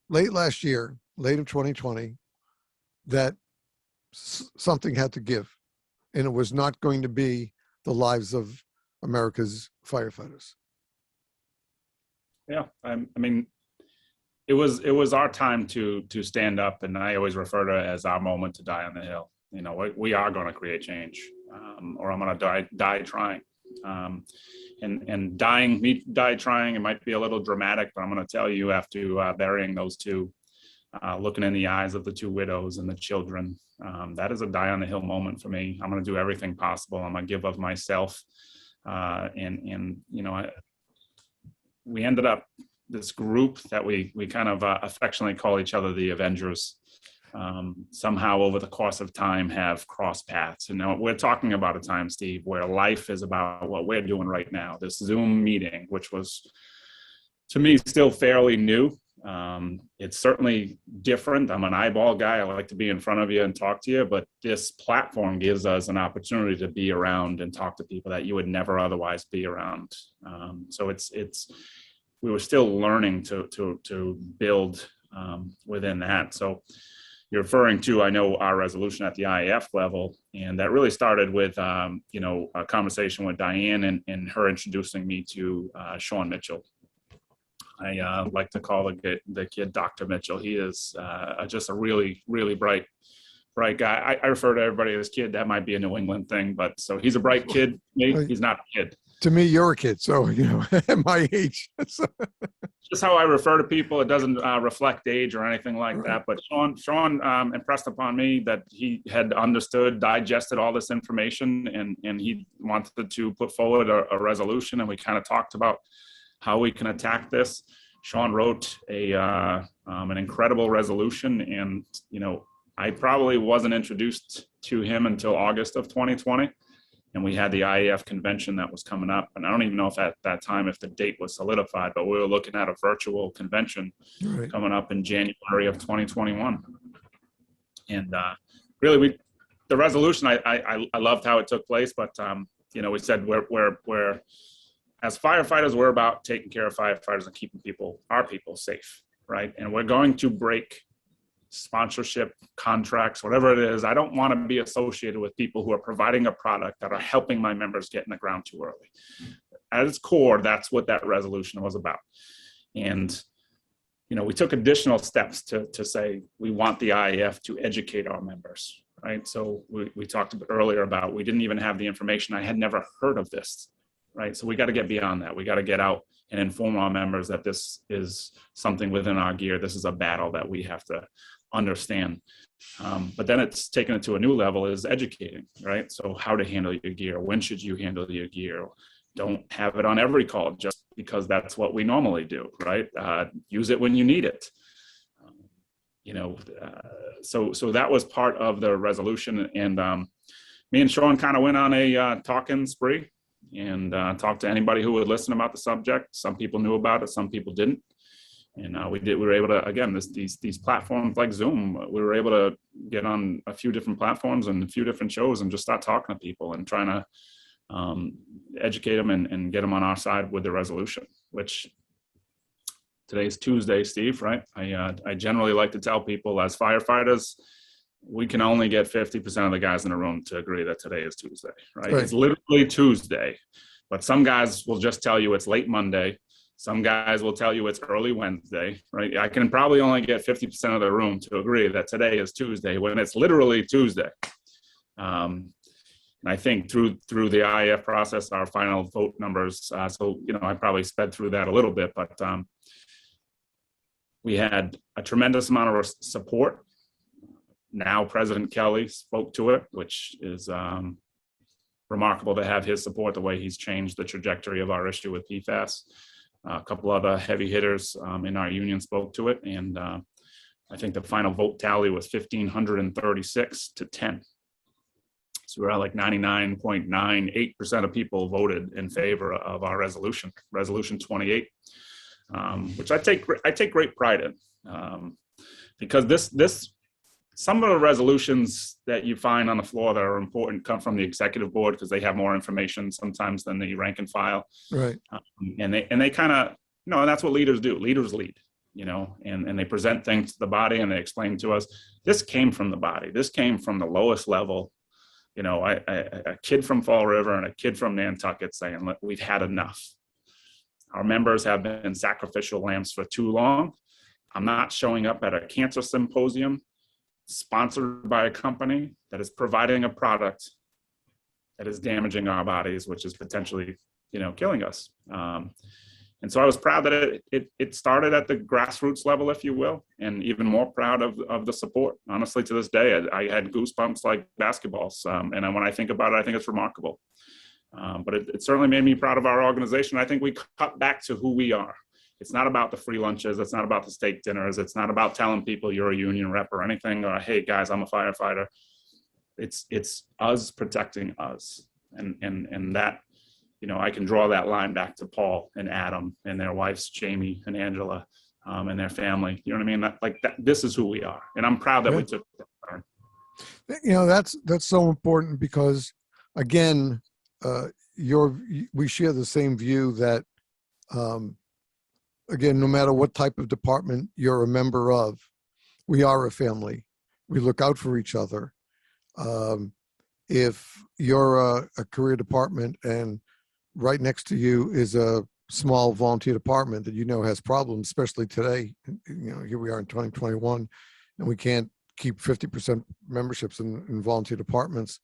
late last year, late of 2020, that something had to give, and it was not going to be the lives of America's firefighters. Yeah, I mean, it was our time to stand up, and I always refer to it as our moment to die on the hill. We are going to create change, or I'm going to die trying. And dying, me die trying, it might be a little dramatic, but I'm going to tell you, after burying those two, looking in the eyes of the two widows and the children, that is a die on the hill moment for me. I'm going to do everything possible. I'm going to give of myself. We ended up, this group that we kind of affectionately call each other the Avengers, somehow over the course of time have crossed paths. And now we're talking about a time, Steve, where life is about what we're doing right now. This Zoom meeting, which was, to me, still fairly new. It's certainly different. I'm an eyeball guy. I like to be in front of you and talk to you, but this platform gives us an opportunity to be around and talk to people that you would never otherwise be around. So we were still learning to build within that. So you're referring to, I know, our resolution at the IAFF level, and that really started with, a conversation with Diane and her introducing me to Sean Mitchell. I like to call the kid Dr. Mitchell. He is just a really, really bright guy. I refer to everybody as kid. That might be a New England thing, but so he's a bright kid. He's not a kid. To me, you're a kid, so at my age. Just how I refer to people. It doesn't reflect age or anything like that. But Sean impressed upon me that he had understood, digested all this information, and he wanted to put forward a resolution, and we kind of talked about how we can attack this. Sean wrote an incredible resolution, and I probably wasn't introduced to him until August of 2020, and we had the IAF convention that was coming up, and I don't even know if at that time if the date was solidified, but we were looking at a virtual convention coming up in January of 2021, and really the resolution, I loved how it took place, but we said we're as firefighters, we're about taking care of firefighters and keeping our people safe, right? And we're going to break sponsorship contracts, whatever it is. I don't want to be associated with people who are providing a product that are helping my members get in the ground too early. At its core, that's what that resolution was about. And, we took additional steps to say we want the IAF to educate our members, right? So we talked a bit earlier about we didn't even have the information. I had never heard of this. Right. So we got to get beyond that. We got to get out and inform our members that this is something within our gear. This is a battle that we have to understand. But then it's taken it to a new level, is educating, right? So how to handle your gear. When should you handle your gear? Don't have it on every call just because that's what we normally do, right? Use it when you need it. So that was part of the resolution. And me and Sean kind of went on a talking spree and talked to anybody who would listen about the subject. Some people knew about it, some people didn't. And we were able to, again, these platforms like Zoom, we were able to get on a few different platforms and a few different shows and just start talking to people and trying to educate them and get them on our side with the resolution, which today's Tuesday, Steve, right? I generally like to tell people as firefighters, we can only get 50% of the guys in the room to agree that today is Tuesday, right? It's literally Tuesday, but some guys will just tell you it's late Monday. Some guys will tell you it's early Wednesday, right? I can probably only get 50% of the room to agree that today is Tuesday when it's literally Tuesday. And I think through the IAF process, our final vote numbers, I probably sped through that a little bit, but we had a tremendous amount of support. Now President Kelly spoke to it, which is remarkable to have his support, the way he's changed the trajectory of our issue with PFAS. A couple other heavy hitters in our union spoke to it, and I think the final vote tally was 1,536 to 10. So we're at like 99.98% of people voted in favor of our resolution 28, which I take great pride in, because this some of the resolutions that you find on the floor that are important come from the executive board because they have more information sometimes than the rank and file. Right. And they kind of, and that's what leaders do. Leaders lead, and they present things to the body and they explain to us, this came from the body. This came from the lowest level. A kid from Fall River and a kid from Nantucket saying, look, we've had enough. Our members have been sacrificial lambs for too long. I'm not showing up at a cancer symposium sponsored by a company that is providing a product that is damaging our bodies, which is potentially, killing us. And so I was proud that it started at the grassroots level, if you will, and even more proud of the support. Honestly, to this day, I had goosebumps like basketballs. And when I think about it, I think it's remarkable. But it certainly made me proud of our organization. I think we cut back to who we are. It's not about the free lunches. It's not about the steak dinners. It's not about telling people you're a union rep or anything, or, hey guys, I'm a firefighter. It's us protecting us. And that, I can draw that line back to Paul and Adam and their wives, Jamie and Angela. and their family. You know what I mean? Like that, this is who we are. And I'm proud that Yeah. we took that turn. You know, that's so important because, again, we share the same view that, again, no matter what type of department you're a member of, we are a family. We look out for each other. If you're a career department and right next to you is a small volunteer department that you know has problems, especially today, you know, here we are in 2021, and we can't keep 50% memberships in volunteer departments.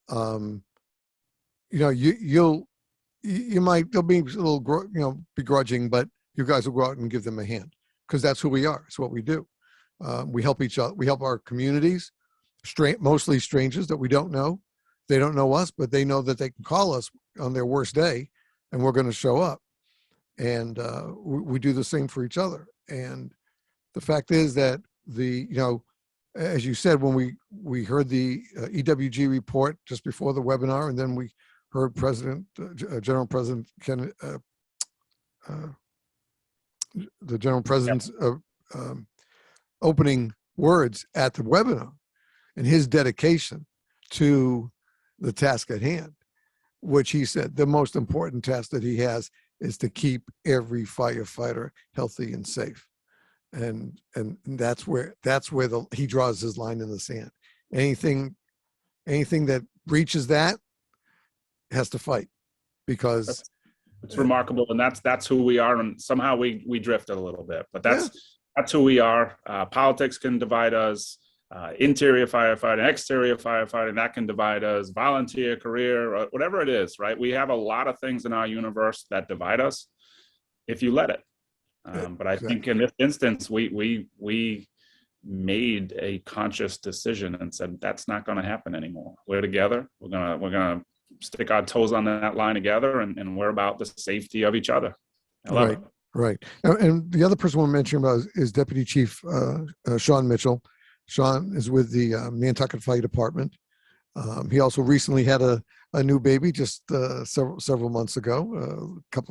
You know, they'll be a little, you know, begrudging, but you guys will go out and give them a hand because that's who we are. It's what we do. We help each other. We help our communities, mostly strangers that we don't know. They don't know us, but they know that they can call us on their worst day and we're going to show up. And we do the same for each other. And the fact is that you know, as you said, when we heard the EWG report just before the webinar, and then we heard General President the General President's opening words at the webinar and his dedication to the task at hand, which he said the most important task that he has is to keep every firefighter healthy and safe. And that's where he draws his line in the sand. Anything that breaches that has to fight, because it's remarkable. And that's who we are. And somehow we drifted a little bit, but that's who we are. Politics can divide us. Interior firefighting, exterior firefighting, that can divide us. Volunteer, career, whatever it is, right? We have a lot of things in our universe that divide us if you let it. But I think in this instance, we made a conscious decision and said that's not going to happen anymore. We're together. We're gonna stick our toes on that line together, and we're about the safety of each other. I love it. Right. And the other person we'll mention about is Deputy Chief Sean Mitchell. Sean is with the Nantucket Fire Department. He also recently had a new baby just several months ago, a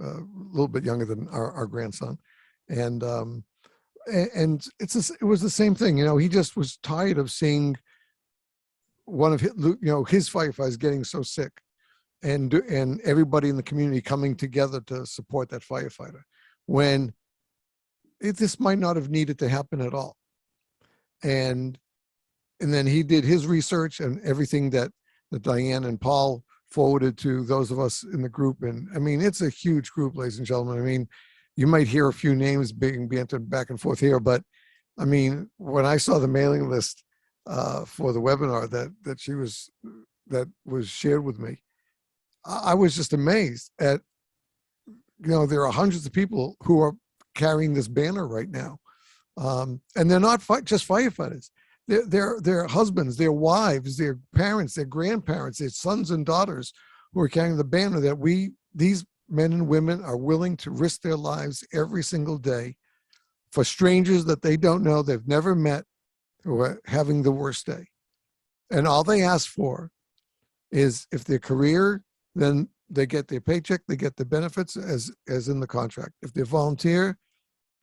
little bit younger than our grandson. And it was the same thing. You know, he just was tired of seeing one of his firefighters getting so sick, and everybody in the community coming together to support that firefighter when this might not have needed to happen at all. And then he did his research and everything that Diane and Paul forwarded to those of us in the group. And I mean, it's a huge group, ladies and gentlemen. I mean, you might hear a few names being bantered back and forth here, but I mean, when I saw the mailing list for the webinar that was shared with me, I was just amazed at, you know, there are hundreds of people who are carrying this banner right now. And they're not just firefighters. Their husbands, their wives, their parents, their grandparents, their sons and daughters who are carrying the banner that these men and women are willing to risk their lives every single day for strangers that they don't know, they've never met, who are having the worst day. And all they ask for is, if their career, then they get their paycheck, they get the benefits as in the contract. If they're volunteer,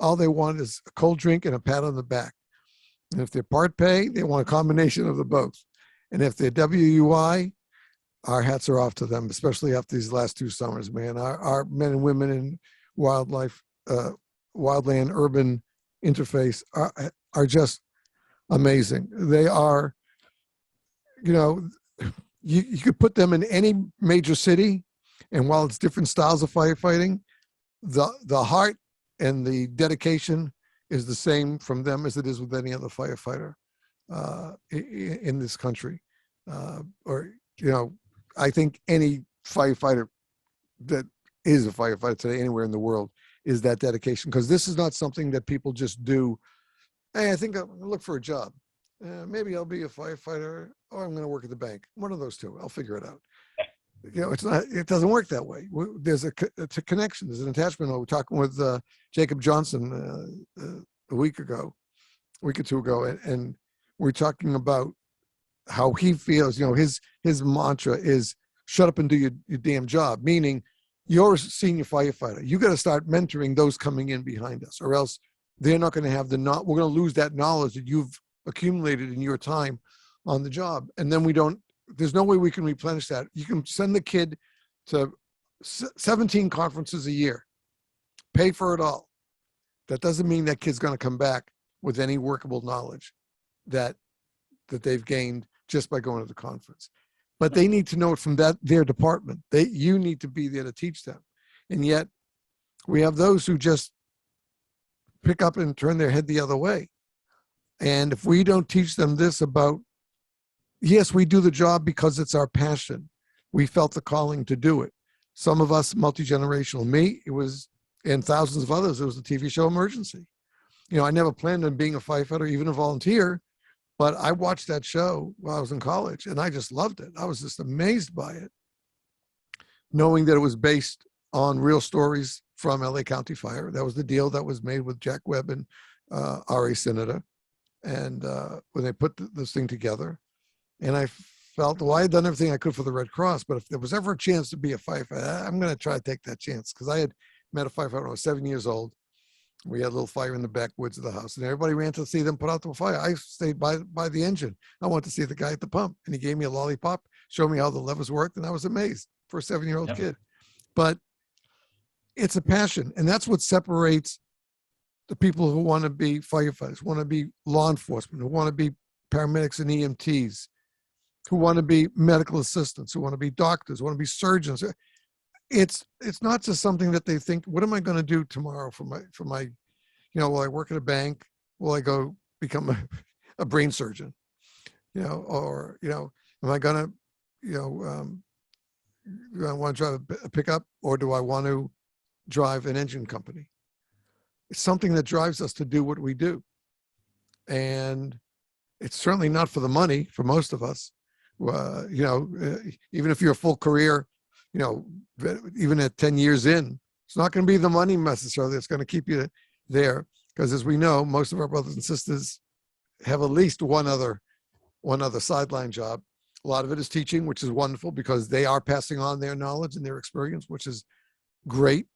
all they want is a cold drink and a pat on the back. And if they're part pay, they want a combination of the both. And if they're WUI, our hats are off to them, especially after these last 2 summers, man. Our men and women in wildland urban interface are just amazing. They are, you know, you could put them in any major city, and while it's different styles of firefighting, the heart and the dedication is the same from them as it is with any other firefighter in this country. Or, you know, I think any firefighter that is a firefighter today anywhere in the world is that dedication, because this is not something that people just do. Hey, I think I'll look for a job. Maybe I'll be a firefighter, or I'm going to work at the bank. One of those two. I'll figure it out. You know, it doesn't work that way. There's a connection. There's an attachment. I was talking with Jacob Johnson a week or 2 ago, and we're talking about how he feels. You know, his mantra is shut up and do your damn job, meaning you're a senior firefighter. You got to start mentoring those coming in behind us, or else they're not going to have we're going to lose that knowledge that you've accumulated in your time on the job. And then there's no way we can replenish that. You can send the kid to 17 conferences a year, pay for it all. That doesn't mean that kid's going to come back with any workable knowledge that they've gained just by going to the conference. But they need to know it from their department. You need to be there to teach them. And yet we have those who just pick up and turn their head the other way. And if we don't teach them this about, yes, we do the job because it's our passion. We felt the calling to do it. Some of us, multi-generational. Me, it was, and thousands of others, it was the TV show Emergency. I never planned on being a firefighter, even a volunteer, but I watched that show while I was in college, and I just loved it. I was just amazed by it, knowing that it was based on real stories from LA County Fire. That was the deal that was made with Jack Webb and R.A. Senator. And when they put this thing together, and I felt, well, I had done everything I could for the Red Cross, but if there was ever a chance to be a firefighter, I'm going to try to take that chance, because I had met a firefighter when I was 7 years old. We had a little fire in the backwoods of the house, and everybody ran to see them put out the fire. I stayed by the engine. I wanted to see the guy at the pump, and he gave me a lollipop, showed me how the levers worked, and I was amazed for a 7-year-old kid. But it's a passion, and that's what separates the people who want to be firefighters, want to be law enforcement, who want to be paramedics and EMTs, who want to be medical assistants, who want to be doctors, who want to be surgeons. It's not just something that they think, what am I going to do tomorrow for my, will I work at a bank? Will I go become a brain surgeon? Or, am I going to, do I want to drive a pickup, or do I want to drive an engine company? It's something that drives us to do what we do. And it's certainly not for the money for most of us. Even if you're a full career, even at 10 years in, it's not going to be the money necessarily that's going to keep you there. Because as we know, most of our brothers and sisters have at least one other sideline job. A lot of it is teaching, which is wonderful, because they are passing on their knowledge and their experience, which is great.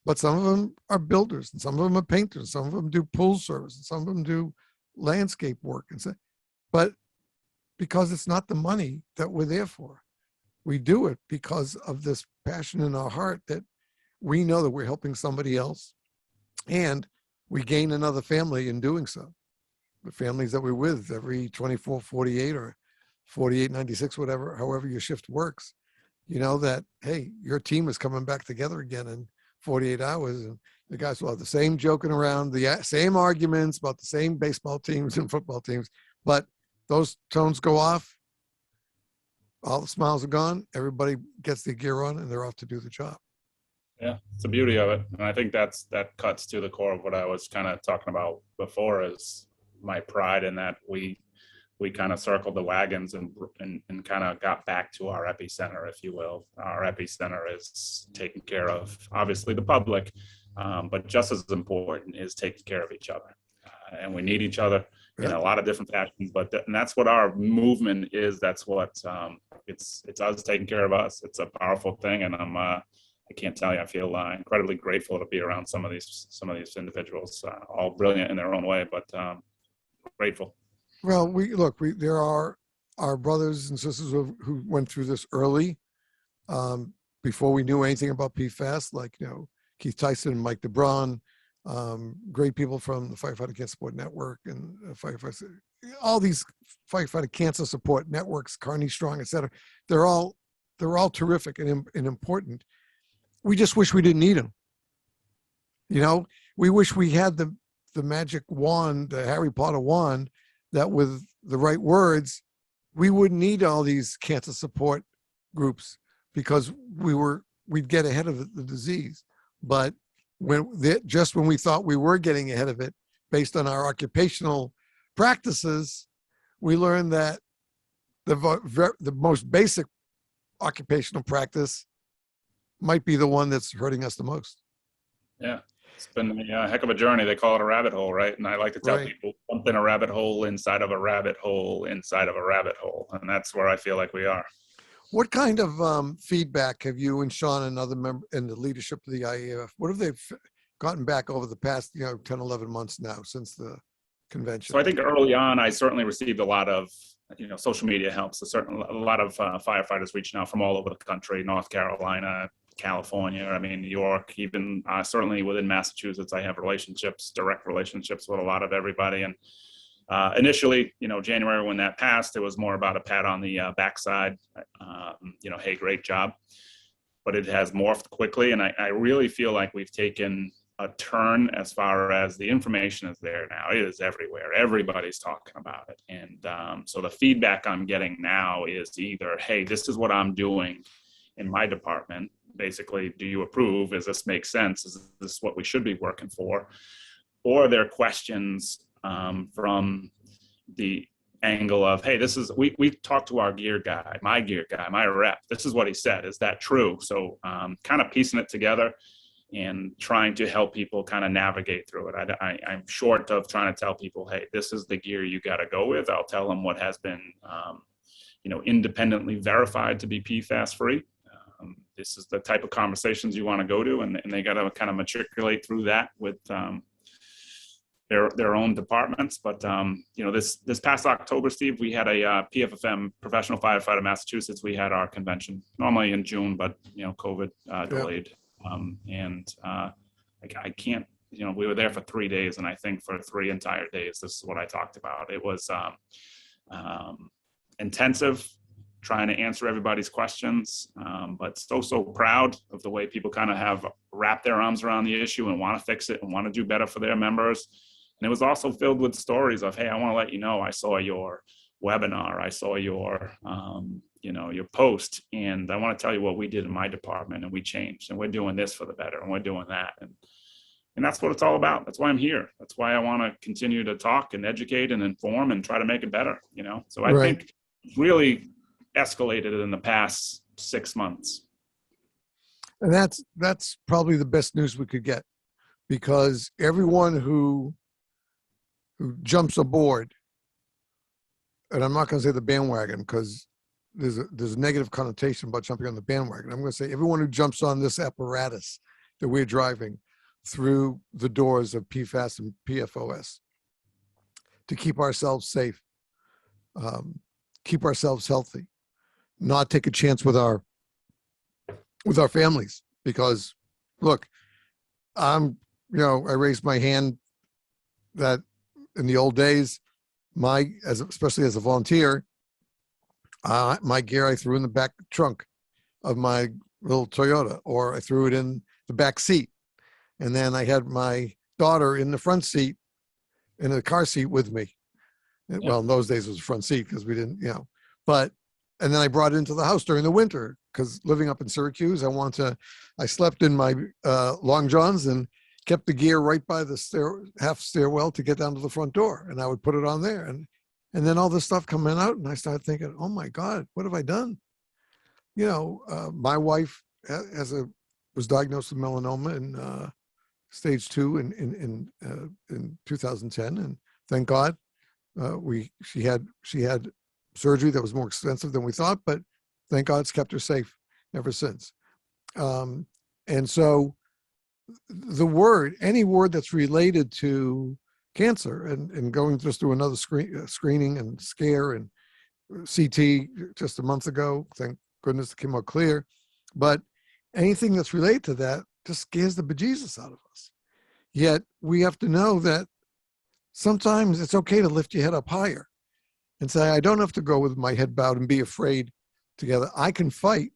But some of them are builders, and some of them are painters, some of them do pool service, and some of them do landscape work. But because it's not the money that we're there for. We do it because of this passion in our heart that we know that we're helping somebody else, and we gain another family in doing so. The families that we're with every 24, 48 or 48, 96, whatever, however your shift works, that, hey, your team is coming back together again in 48 hours, and the guys will have the same joking around, the same arguments about the same baseball teams and football teams, but those tones go off, all the smiles are gone, everybody gets their gear on, and they're off to do the job. Yeah, it's the beauty of it. And I think that cuts to the core of what I was kind of talking about before, is my pride in that we kind of circled the wagons and kind of got back to our epicenter, if you will. Our epicenter is taking care of, obviously, the public, but just as important is taking care of each other. And we need each other in a lot of different fashions, and that's what our movement is. That's what it's us taking care of us. It's a powerful thing, and I can't tell you, I feel incredibly grateful to be around some of these individuals, all brilliant in their own way, but grateful. Well, there are our brothers and sisters who went through this early, before we knew anything about PFAS, like Keith Tyson and Mike DeBron. Great people from the Firefighter Cancer Support Network and all these Firefighter Cancer Support Networks, Carney Strong, et cetera. They're all terrific and important. We just wish we didn't need them. We wish we had the magic wand, the Harry Potter wand, that with the right words, we wouldn't need all these cancer support groups, because we'd get ahead of the disease. But when we thought we were getting ahead of it based on our occupational practices, we learned that the most basic occupational practice might be the one that's hurting us the most. Yeah, it's been a heck of a journey. They call it a rabbit hole, right? And I like to tell people, jump in a rabbit hole inside of a rabbit hole inside of a rabbit hole. And that's where I feel like we are. What kind of feedback have you and Sean and other members and the leadership of the IAFF, what have they gotten back over the past, 10, 11 months now since the convention? So I think early on, I certainly received a lot of, social media helps. A lot of firefighters reaching out from all over the country, North Carolina, California, New York, even certainly within Massachusetts, I have direct relationships with a lot of everybody. And initially, January when that passed, it was more about a pat on the backside, hey, great job. But it has morphed quickly. And I really feel like we've taken a turn as far as the information is there now. It is everywhere. Everybody's talking about it. And so the feedback I'm getting now is either, hey, this is what I'm doing in my department. Basically, do you approve? Does this make sense? Is this what we should be working for? Or there are questions from the angle of, hey, we talked to our gear guy, my rep. This is what he said. Is that true? So kind of piecing it together and trying to help people kind of navigate through it. I'm short of trying to tell people, hey, this is the gear you got to go with. I'll tell them what has been, independently verified to be PFAS free. This is the type of conversations you want to go to, and they got to kind of matriculate through that with their own departments. But this past October, Steve, we had a PFFM, Professional Firefighter Massachusetts. We had our convention normally in June, but COVID delayed. I can't. We were there for 3 days, and I think for 3 entire days, this is what I talked about. It was intensive, trying to answer everybody's questions, but so proud of the way people kind of have wrapped their arms around the issue and want to fix it and want to do better for their members. And it was also filled with stories of, hey, I want to let you know, I saw your webinar, I saw your, your post, and I want to tell you what we did in my department, and we changed, and we're doing this for the better, and we're doing that. And that's what it's all about. That's why I'm here. That's why I want to continue to talk and educate and inform and try to make it better, So I think really escalated in the past 6 months. And that's probably the best news we could get, because everyone who jumps aboard, and I'm not going to say the bandwagon because there's a negative connotation about jumping on the bandwagon. I'm going to say everyone who jumps on this apparatus that we're driving through the doors of PFAS and PFOS to keep ourselves safe, keep ourselves healthy, not take a chance with our families. Because look, I raised my hand that in the old days, especially as a volunteer, my gear I threw in the back trunk of my little Toyota, or I threw it in the back seat. And then I had my daughter in the front seat, in the car seat with me. Yeah. Well, in those days it was front seat because we didn't, and then I brought it into the house during the winter because living up in Syracuse, I slept in my long johns and kept the gear right by the half stairwell to get down to the front door. And I would put it on there. And then all this stuff coming out, and I started thinking, oh my God, what have I done? My wife was diagnosed with melanoma in stage 2 in 2010. And thank God she had surgery that was more expensive than we thought, but thank God it's kept her safe ever since. And so any word that's related to cancer and going just through another screening and scare and CT just a month ago, thank goodness it came out clear, but anything that's related to that just scares the bejesus out of us. Yet we have to know that sometimes it's okay to lift your head up higher and say, I don't have to go with my head bowed and be afraid together. I can fight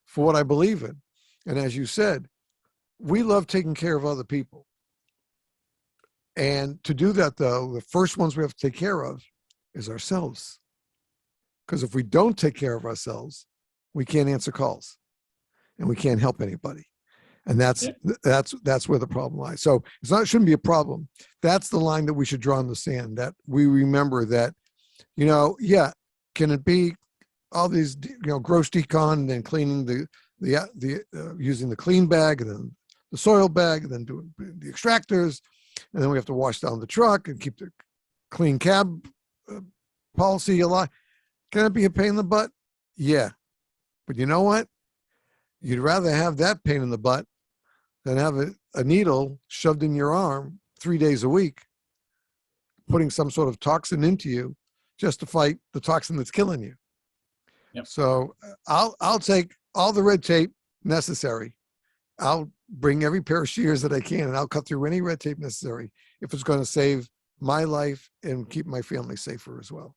for what I believe in. And as you said, we love taking care of other people. And to do that, though, the first ones we have to take care of is ourselves. Because if we don't take care of ourselves, we can't answer calls and we can't help anybody. And that's where the problem lies. So it shouldn't be a problem. That's the line that we should draw in the sand, that we remember that, can it be all these, gross decon and then cleaning the using the clean bag and then the soil bag and then doing the extractors. And then we have to wash down the truck and keep the clean cab policy alive. Can it be a pain in the butt? Yeah. But you know what? You'd rather have that pain in the butt than have a needle shoved in your arm 3 days a week, putting some sort of toxin into you just to fight the toxin that's killing you. Yep. So I'll take all the red tape necessary. I'll bring every pair of shears that I can, and I'll cut through any red tape necessary if it's going to save my life and keep my family safer as well.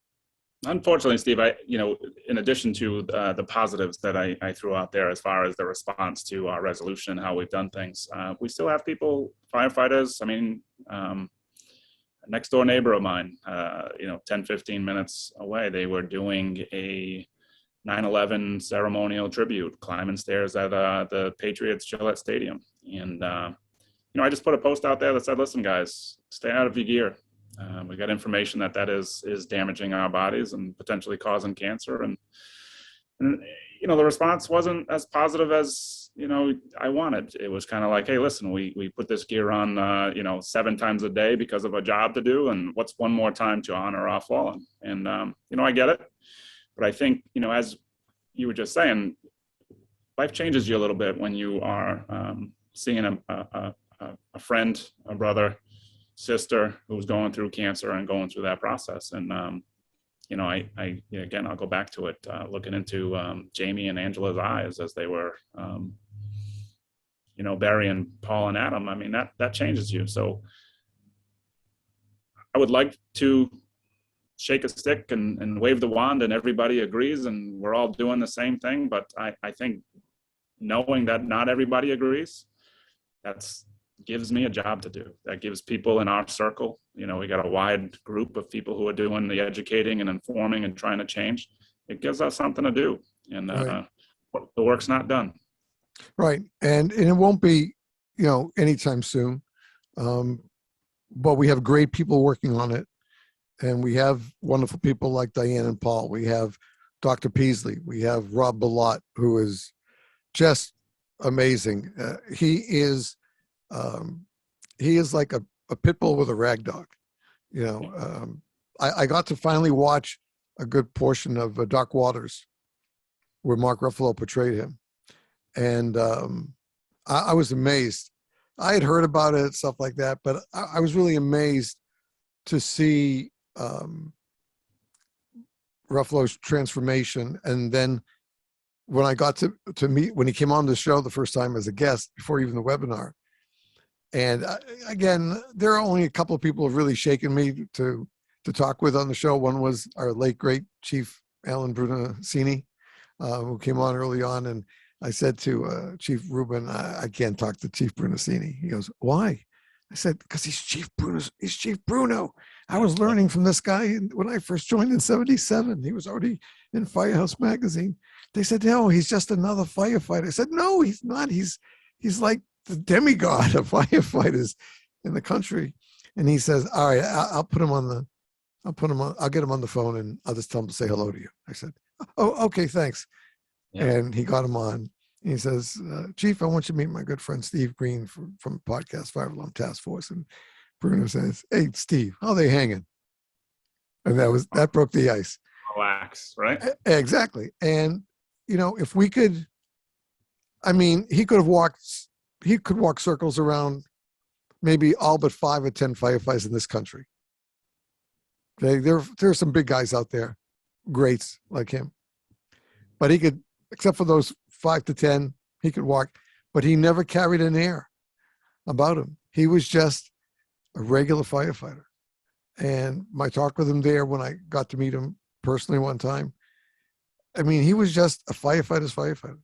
Unfortunately, Steve, in addition to the positives that I threw out there as far as the response to our resolution and how we've done things, we still have people, firefighters. I mean, a next door neighbor of mine, 10, 15 minutes away, they were doing a 9/11 ceremonial tribute, climbing stairs at the Patriots Gillette Stadium. And, I just put a post out there that said, listen, guys, stay out of your gear. We got information that is damaging our bodies and potentially causing cancer. And the response wasn't as positive as, I wanted. It was kind of like, hey, listen, we put this gear on, 7 times a day because of a job to do. And what's one more time to honor our fallen? And, I get it. But I think, as you were just saying, life changes you a little bit when you are seeing a friend, a brother, sister who's going through cancer and going through that process. And, again, I'll go back to it, looking into Jamie and Angela's eyes as they were, burying Paul and Adam. I mean, that changes you. So I would like to shake a stick and wave the wand and everybody agrees and we're all doing the same thing. But I think knowing that not everybody agrees, that's gives me a job to do. That gives people in our circle, we got a wide group of people who are doing the educating and informing and trying to change. It gives us something to do. And Right. The work's not done. Right. And it won't be, anytime soon. But we have great people working on it. And we have wonderful people like Diane and Paul. We have Dr. Peasley. We have Rob Ballot, who is just amazing. He is like a pit bull with a rag dog. I got to finally watch a good portion of Dark Waters, where Mark Ruffalo portrayed him, and I was amazed. I had heard about it, stuff like that, but I was really amazed to see Ruffalo's transformation. And then when I got to meet, when he came on the show the first time as a guest, before even the webinar, and again, there are only a couple of people who have really shaken me to talk with on the show. One was our late, great Chief Alan Brunacini, who came on early on. And I said to Chief Rubin, I can't talk to Chief Brunacini. He goes, why? I said, because he's Chief Bruno. I was learning from this guy when I first joined in '77. He was already in Firehouse magazine. They said, no, he's just another firefighter. I said, no, he's not. He's like the demigod of firefighters in the country. And he says, all right, I'll get him on the phone and I'll just tell him to say hello to you. I said, oh, okay, thanks. Yeah. And he got him on. He says, Chief, I want you to meet my good friend Steve Green from podcast Fire Alarm Task Force. And Bruno says, hey, Steve, how are they hanging? And that broke the ice. Relax, right? Exactly. And, if we could, he could walk circles around maybe all but 5 or 10 firefighters in this country. Okay, there are some big guys out there, greats like him. But he could, except for those 5 to 10, he could walk, but he never carried an air about him. He was just a regular firefighter. And my talk with him there, when I got to meet him personally one time, he was just a firefighter's firefighter.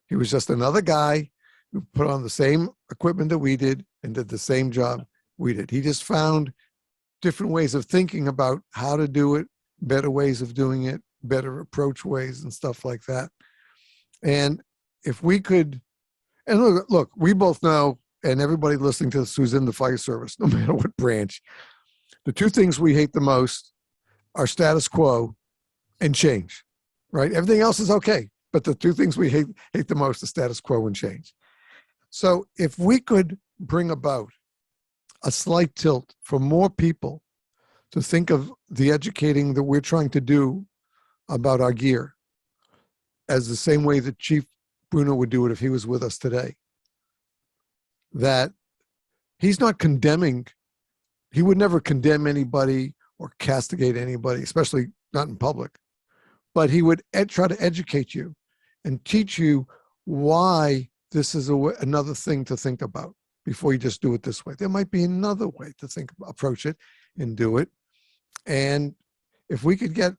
He was just another guy who put on the same equipment that we did and did the same job we did. He just found different ways of thinking about how to do it, better ways of doing it, better approach ways and stuff like that. And if we could, and look, we both know, and everybody listening to this who's in the fire service, no matter what branch, the 2 things we hate the most are status quo and change, right? Everything else is okay, but the 2 things we hate the most are status quo and change. So if we could bring about a slight tilt for more people to think of the educating that we're trying to do about our gear, as the same way that Chief Bruno would do it if he was with us today. That he's not condemning, he would never condemn anybody or castigate anybody, especially not in public, but he would try to educate you and teach you why this is another thing to think about before you just do it this way. There might be another way to approach it and do it. And if we could get,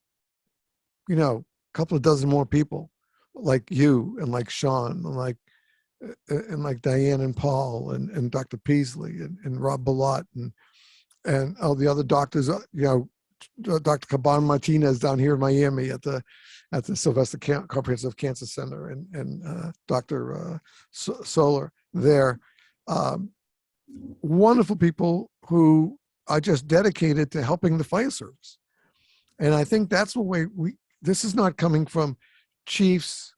a couple of dozen more people like you and like Sean and like Diane and Paul and Dr. Peasley and Rob Ballot and all the other doctors, Dr. Caban Martinez down here in Miami at the Sylvester Comprehensive Cancer Center and Dr. Solar there. Wonderful people who are just dedicated to helping the fire service. And I think that's the way this is not coming from chiefs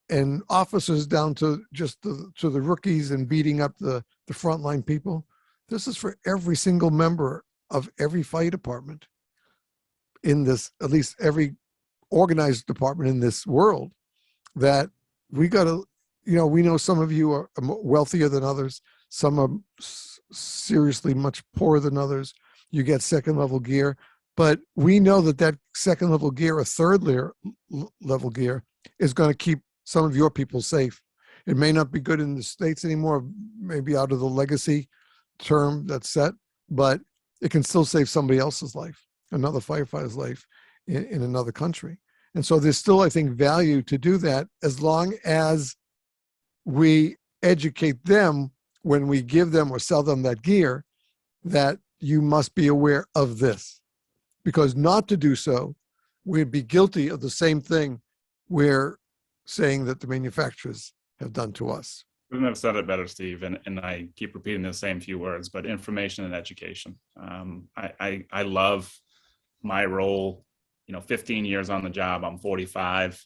and officers down to just to the rookies and beating up the frontline people. This is for every single member of every fire department in this, at least every organized department in this world, that we got to, we know some of you are wealthier than others. Some are seriously much poorer than others. You get second level gear, but we know that second level gear or third level gear is going to keep some of your people safe. It may not be good in the States anymore, maybe out of the legacy term that's set, but it can still save somebody else's life, another firefighter's life in another country. And so there's still, I think, value to do that as long as we educate them when we give them or sell them that gear, that you must be aware of this. Because not to do so, we'd be guilty of the same thing we're saying that the manufacturers have done to us. Couldn't have said it better, Steve, and I keep repeating the same few words, but information and education. I love my role, 15 years on the job, I'm 45,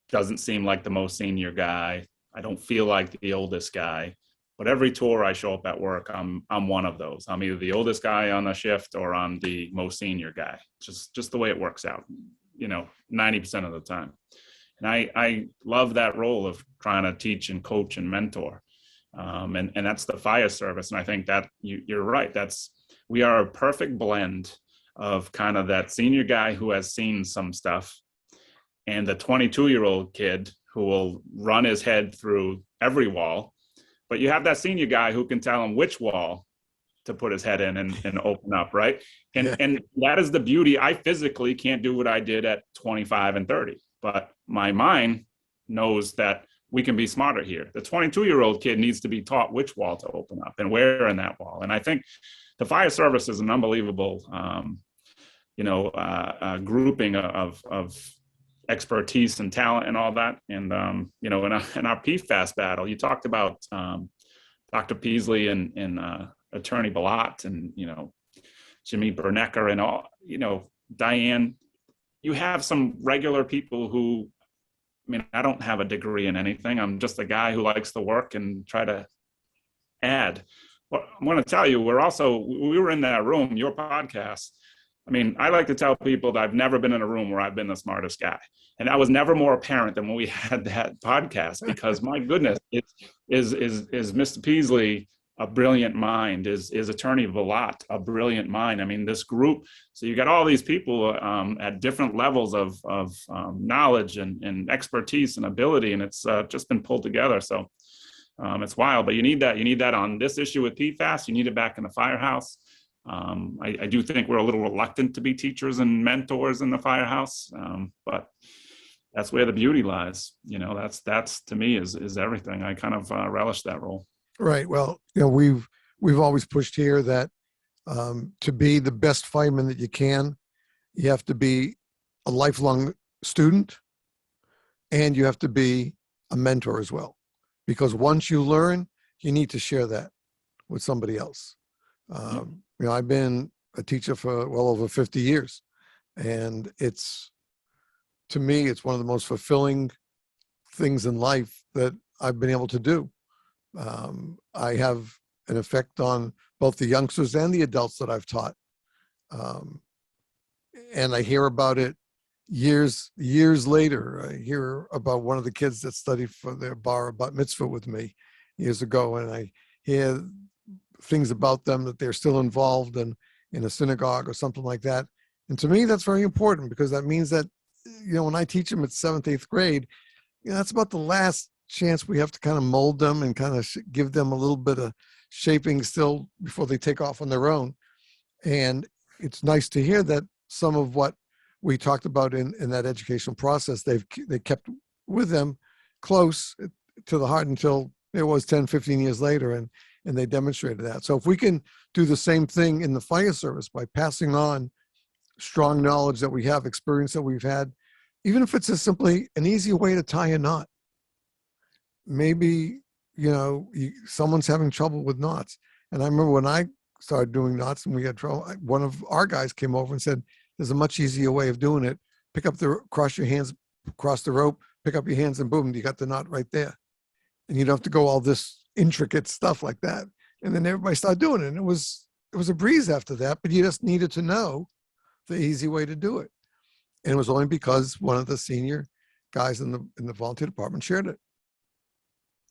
doesn't seem like the most senior guy. I don't feel like the oldest guy, but every tour I show up at work, I'm one of those. I'm either the oldest guy on the shift or I'm the most senior guy, just the way it works out, 90% of the time. And I love that role of trying to teach and coach and mentor. And that's the fire service. And I think that you're right. We are a perfect blend of kind of that senior guy who has seen some stuff and the 22-year-old kid who will run his head through every wall. But you have that senior guy who can tell him which wall to put his head in and open up, right? And that is the beauty. I physically can't do what I did at 25 and 30. But my mind knows that we can be smarter here. The 22-year-old kid needs to be taught which wall to open up and where in that wall. And I think the fire service is an unbelievable, grouping of expertise and talent and all that. And, in our PFAS battle, you talked about Dr. Peasley and Attorney Ballot and, Jimmy Bernecker and all, Diane. You have some regular people who, I don't have a degree in anything. I'm just a guy who likes to work and try to add. But I'm going to tell you, we were in that room, your podcast. I like to tell people that I've never been in a room where I've been the smartest guy. And that was never more apparent than when we had that podcast, because my goodness, is Mr. Peasley a brilliant mind, is Attorney Ballot a brilliant mind. This group, so you got all these people at different levels of knowledge and expertise and ability, and it's just been pulled together. So it's wild, but you need that on this issue with PFAS. You need it back in the firehouse. I do think we're a little reluctant to be teachers and mentors in the firehouse, but that's where the beauty lies. That's to me is everything. I kind of relish that role. Right. Well, we've always pushed here that to be the best fireman that you can, you have to be a lifelong student and you have to be a mentor as well. Because once you learn, you need to share that with somebody else. I've been a teacher for well over 50 years, and to me, it's one of the most fulfilling things in life that I've been able to do. I have an effect on both the youngsters and the adults that I've taught. And I hear about it years later, I hear about one of the kids that studied for their bar bat mitzvah with me years ago, and I hear things about them that they're still involved in a synagogue or something like that. And to me, that's very important, because that means that, when I teach them at 7th, 8th grade, that's about the last chance we have to kind of mold them and kind of give them a little bit of shaping still before they take off on their own. And it's nice to hear that some of what we talked about in that educational process, they kept with them close to the heart until it was 10, 15 years later, and they demonstrated that. So if we can do the same thing in the fire service by passing on strong knowledge that we have, experience that we've had, even if it's just simply an easy way to tie a knot. Maybe, someone's having trouble with knots. And I remember when I started doing knots and we had trouble, one of our guys came over and said, there's a much easier way of doing it. Cross your hands, cross the rope, pick up your hands, and boom, you got the knot right there. And you don't have to go all this intricate stuff like that. And then everybody started doing it. And it was a breeze after that, but you just needed to know the easy way to do it. And it was only because one of the senior guys in the volunteer department shared it.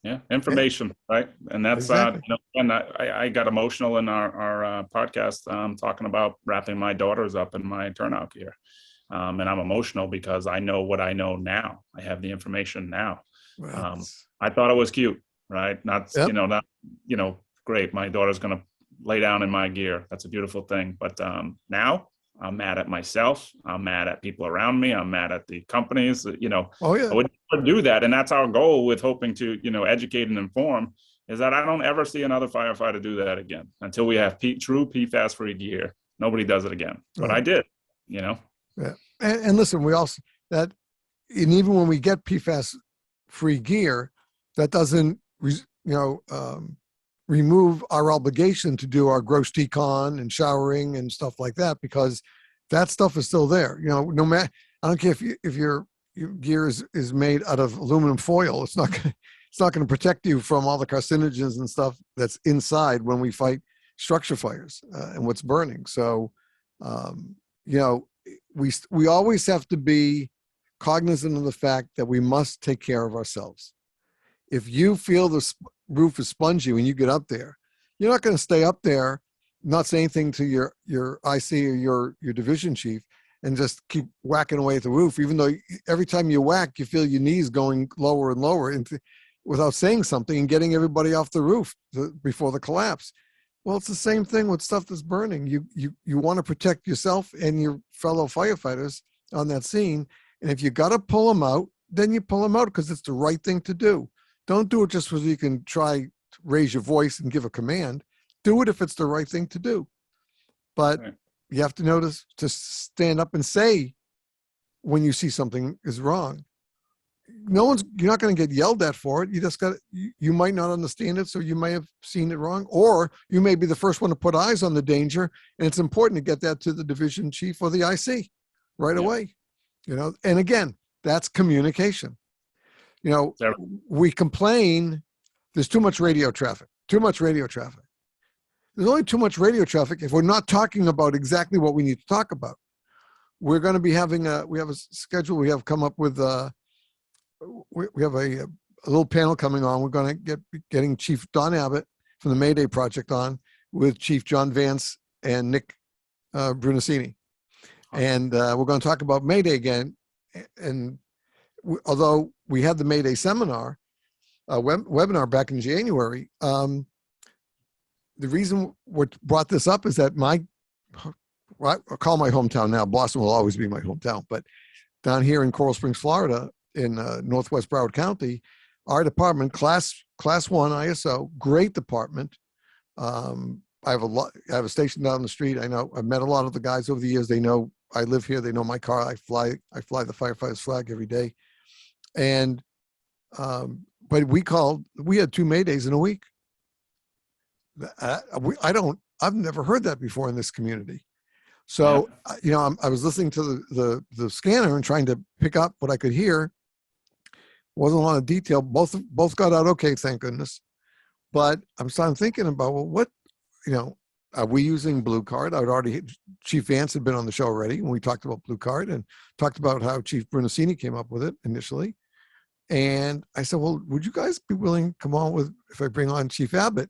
Yeah, information, right? And that's Exactly. and I got emotional in our podcast talking about wrapping my daughters up in my turnout gear, and I'm emotional because I know what I know now. I have the information now. Well, I thought it was cute, right? Not Yep. not great. My daughter's gonna lay down in my gear. That's a beautiful thing. But now I'm mad at myself. I'm mad at people around me. I'm mad at the companies. Oh yeah. I would never do that. And that's our goal with hoping to, educate and inform, is that I don't ever see another firefighter do that again until we have true PFAS-free gear. Nobody does it again. But Right. I did, Yeah. And listen, we also and even when we get PFAS-free gear, that doesn't remove our obligation to do our gross decon and showering and stuff like that, because that stuff is still there. No matter, I don't care if your gear is made out of aluminum foil, it's not going to protect you from all the carcinogens and stuff that's inside when we fight structure fires and what's burning. So, we always have to be cognizant of the fact that we must take care of ourselves. If you feel the roof is spongy when you get up there, you're not going to stay up there, not say anything to your IC or your division chief, and just keep whacking away at the roof, even though every time you whack, you feel your knees going lower and lower without saying something and getting everybody off the roof before the collapse. Well, it's the same thing with stuff that's burning. You want to protect yourself and your fellow firefighters on that scene. And if you got to pull them out, then you pull them out because it's the right thing to do. Don't do it just so you can try to raise your voice and give a command. Do it if it's the right thing to do. But Right. You have to notice to stand up and say when you see something is wrong. You're not going to get yelled at for it. You might not understand it, so you may have seen it wrong, or you may be the first one to put eyes on the danger, and it's important to get that to the division chief or the IC right away. And again, that's communication. We complain there's too much radio traffic. There's only too much radio traffic if we're not talking about exactly what we need to talk about. We're going to be we have a schedule we have come up with. We have a little panel coming on. We're going to getting Chief Don Abbott from the Mayday Project on with Chief John Vance and Nick Brunacini. And we're going to talk about Mayday again. And although we had the Mayday seminar, webinar back in January, the reason we brought this up is that I call my hometown now. Boston will always be my hometown, but down here in Coral Springs, Florida, in Northwest Broward County, our department, class 1 ISO, great department. I have a station down the street. I know I've met a lot of the guys over the years. They know I live here. They know my car. I fly the firefighters flag every day. And, but we had 2 Maydays in a week. I've never heard that before in this community. So, I was listening to the scanner and trying to pick up what I could hear. Wasn't a lot of detail. Both got out okay, thank goodness. But I'm starting thinking about, well, what, are we using Blue Card? Chief Vance had been on the show already when we talked about Blue Card and talked about how Chief Brunacini came up with it initially. And I said, well, would you guys be willing to come on with, if I bring on Chief Abbott,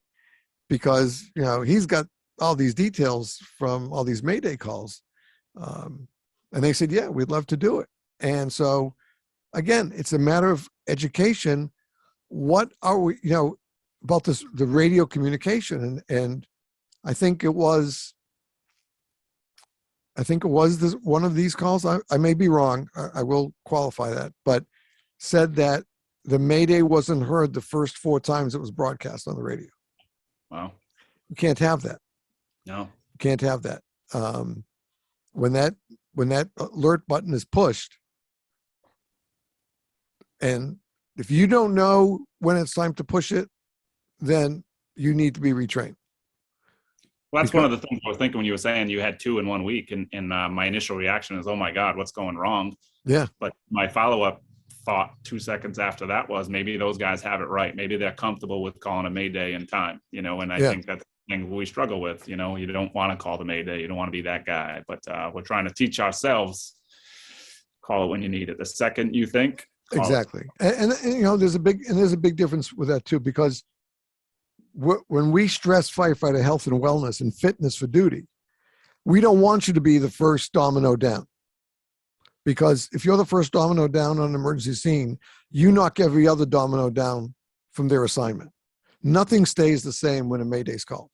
because, he's got all these details from all these Mayday calls. And they said, yeah, we'd love to do it. And so again, it's a matter of education. What are we, about the radio communication? And I think it was this one of these calls. I may be wrong. I will qualify that, but said that the Mayday wasn't heard the first 4 times it was broadcast on the radio. Wow. You can't have that. No. You can't have that. When that alert button is pushed, and if you don't know when it's time to push it, then you need to be retrained. Well, that's one of the things I was thinking when you were saying you had 2 in 1 week, and my initial reaction is, oh my God, what's going wrong? Yeah. But my follow-up thought 2 seconds after that was, maybe those guys have it right. Maybe they're comfortable with calling a Mayday in time, and I think that's the thing we struggle with. You don't want to call the Mayday. You don't want to be that guy, but we're trying to teach ourselves, call it when you need it. The second you think. Exactly. And there's a big difference with that too, because when we stress firefighter health and wellness and fitness for duty, we don't want you to be the first domino down. Because if you're the first domino down on an emergency scene, you knock every other domino down from their assignment. Nothing stays the same when a Mayday is called.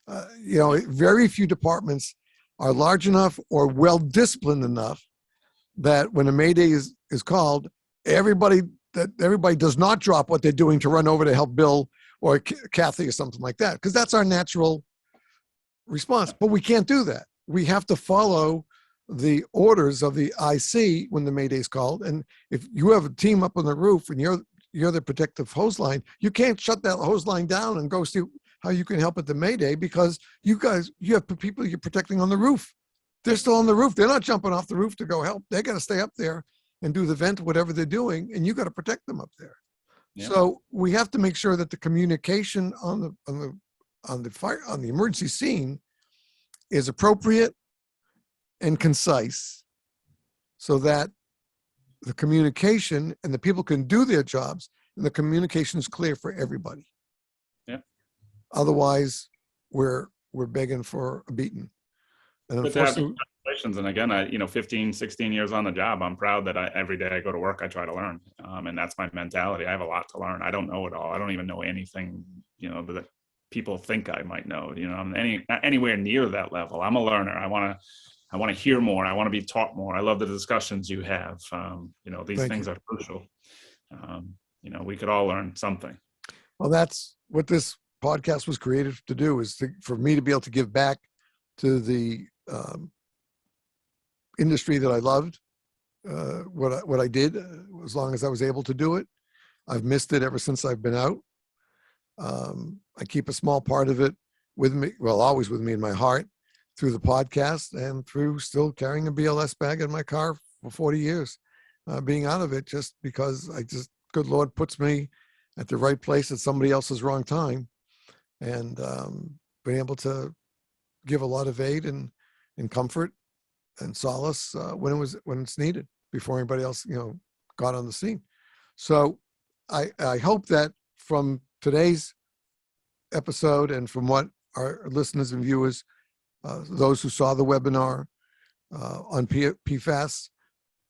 Very few departments are large enough or well-disciplined enough that when a Mayday is called, everybody does not drop what they're doing to run over to help Bill or Kathy or something like that, because that's our natural response. But we can't do that. We have to follow the orders of the IC when the Mayday is called. And if you have a team up on the roof and you're the protective hose line, you can't shut that hose line down and go see how you can help at the Mayday, because you have people you're protecting on the roof. They're still on the roof. They're not jumping off the roof to go help. They got to stay up there and do the vent, whatever they're doing, and you got to protect them up there. Yeah. So we have to make sure that the communication on the emergency scene is appropriate and concise, so that the communication and the people can do their jobs and the communication is clear for everybody. Yeah. Otherwise, we're begging for a beating. And unfortunately, congratulations. And again, 15, 16 years on the job, I'm proud that every day I go to work, I try to learn. And that's my mentality. I have a lot to learn. I don't know it all. I don't even know anything, that people think I might know. I'm anywhere near that level. I'm a learner. I want to hear more. I want to be taught more. I love the discussions you have. These things are crucial. We could all learn something. Well, that's what this podcast was created to do, is for me to be able to give back to the industry that I loved, what I did, as long as I was able to do it. I've missed it ever since I've been out. I keep a small part of it with me, always with me in my heart, through the podcast and through still carrying a BLS bag in my car for 40 years, being out of it just because good Lord puts me at the right place at somebody else's wrong time, and being able to give a lot of aid and comfort and solace when it's needed before anybody else, got on the scene. So I hope that from today's episode and from what our listeners and viewers, those who saw the webinar on PFAS,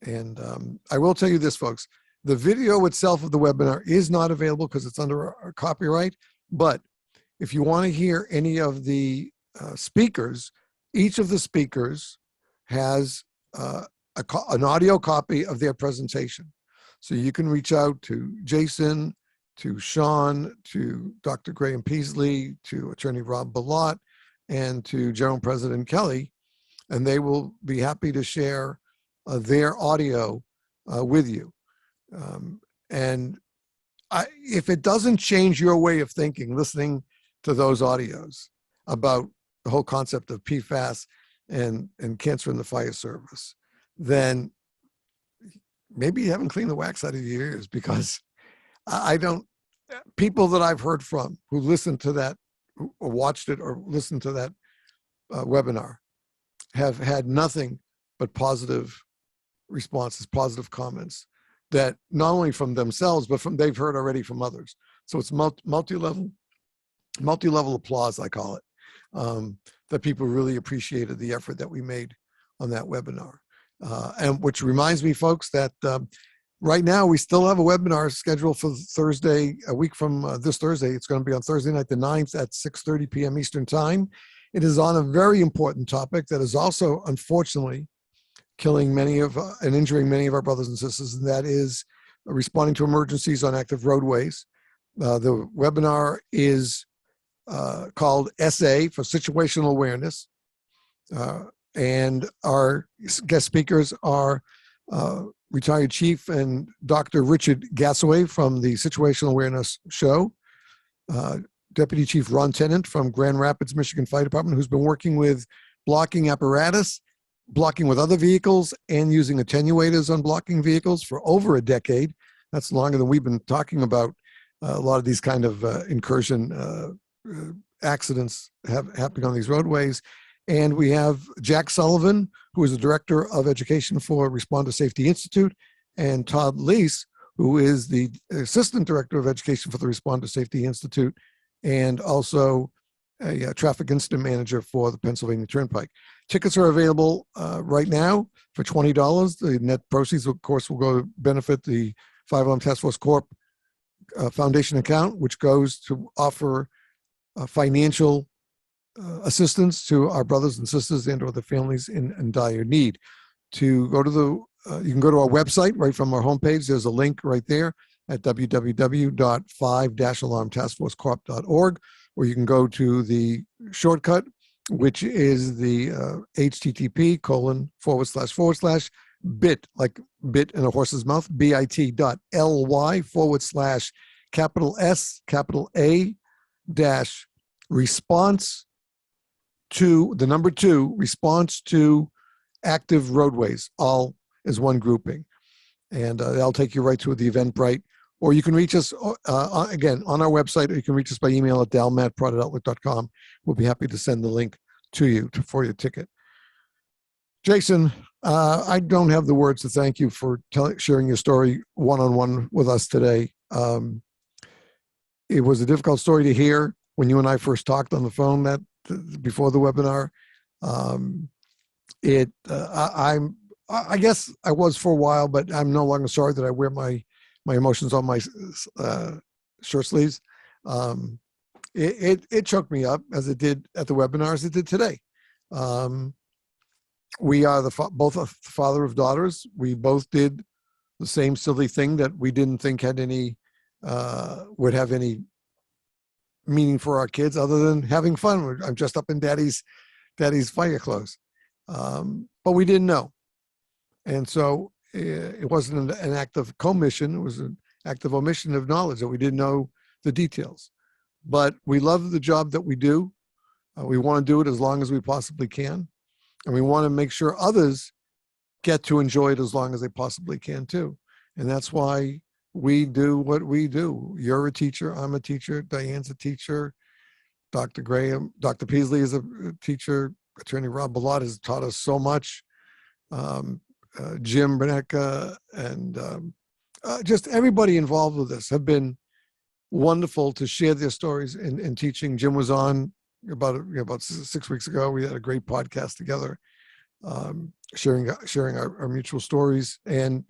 and I will tell you this, folks, the video itself of the webinar is not available because it's under our copyright, but if you want to hear any of the speakers, each of the speakers has an audio copy of their presentation. So you can reach out to Jason, to Sean, to Dr. Graham Peasley, to Attorney Rob Ballot, and to General President Kelly, and they will be happy to share their audio with you. And if it doesn't change your way of thinking, listening to those audios about the whole concept of PFAS and cancer in the fire service, then maybe you haven't cleaned the wax out of your ears, because people that I've heard from who listened to that or watched it or listened to that webinar have had nothing but positive responses, positive comments that not only from themselves, but from they've heard already from others. So it's multi-level applause, I call it, that people really appreciated the effort that we made on that webinar. And which reminds me, folks, that right now we still have a webinar scheduled for Thursday, a week from this Thursday. It's going to be on Thursday night, the 9th at 6:30 p.m. Eastern Time. It is on a very important topic that is also, unfortunately, killing many of and injuring many of our brothers and sisters, and that is responding to emergencies on active roadways. The webinar is called SA for Situational Awareness. And our guest speakers are retired Chief and Dr. Richard Gassaway from the Situational Awareness Show, Deputy Chief Ron Tennant from Grand Rapids, Michigan Fire Department, who's been working with blocking apparatus, blocking with other vehicles, and using attenuators on blocking vehicles for over a decade. That's longer than we've been talking about a lot of these kind of incursion accidents happening on these roadways. And we have Jack Sullivan, who is the Director of Education for Responder Safety Institute, and Todd Lease, who is the Assistant Director of Education for the Responder Safety Institute, and also a traffic incident manager for the Pennsylvania Turnpike. Tickets are available right now for $20. The net proceeds, of course, will go to benefit the Five Alarm Task Force Corp Foundation account, which goes to offer financial assistance to our brothers and sisters and or the families in dire need. To go to you can go to our website right from our homepage. There's a link right there at www.5-alarmtaskforcecorp.org, or you can go to the shortcut, which is the http:// like bit in a horse's mouth, bit.ly/S A response to the number 2 response to active roadways, all as one grouping. And that'll take you right to the Eventbrite, or you can reach us again on our website, or you can reach us by email at dalmatprod@outlook.com. We'll be happy to send the link to you for your ticket. Jason, I don't have the words to thank you for sharing your story one-on-one with us today. It was a difficult story to hear when you and I first talked on the phone before the webinar. I guess I was for a while, but I'm no longer sorry that I wear my emotions on my shirt sleeves. It choked me up, as it did at the webinar, as it did today. We are both a father of daughters. We both did the same silly thing that we didn't think had would have any meaning for our kids other than having fun. I'm just up in daddy's fire clothes. But we didn't know. And so it wasn't an act of commission. It was an act of omission of knowledge that we didn't know the details. But we love the job that we do. We want to do it as long as we possibly can. And we want to make sure others get to enjoy it as long as they possibly can too. And that's why we do what we do. You're a teacher, I'm a teacher, Diane's a teacher, Dr. Graham, Dr. Peasley is a teacher, Attorney Rob Ballot has taught us so much, Jim Bernecka, and just everybody involved with this have been wonderful to share their stories in teaching. Jim was on about 6 weeks ago. We had a great podcast together, sharing our mutual stories. And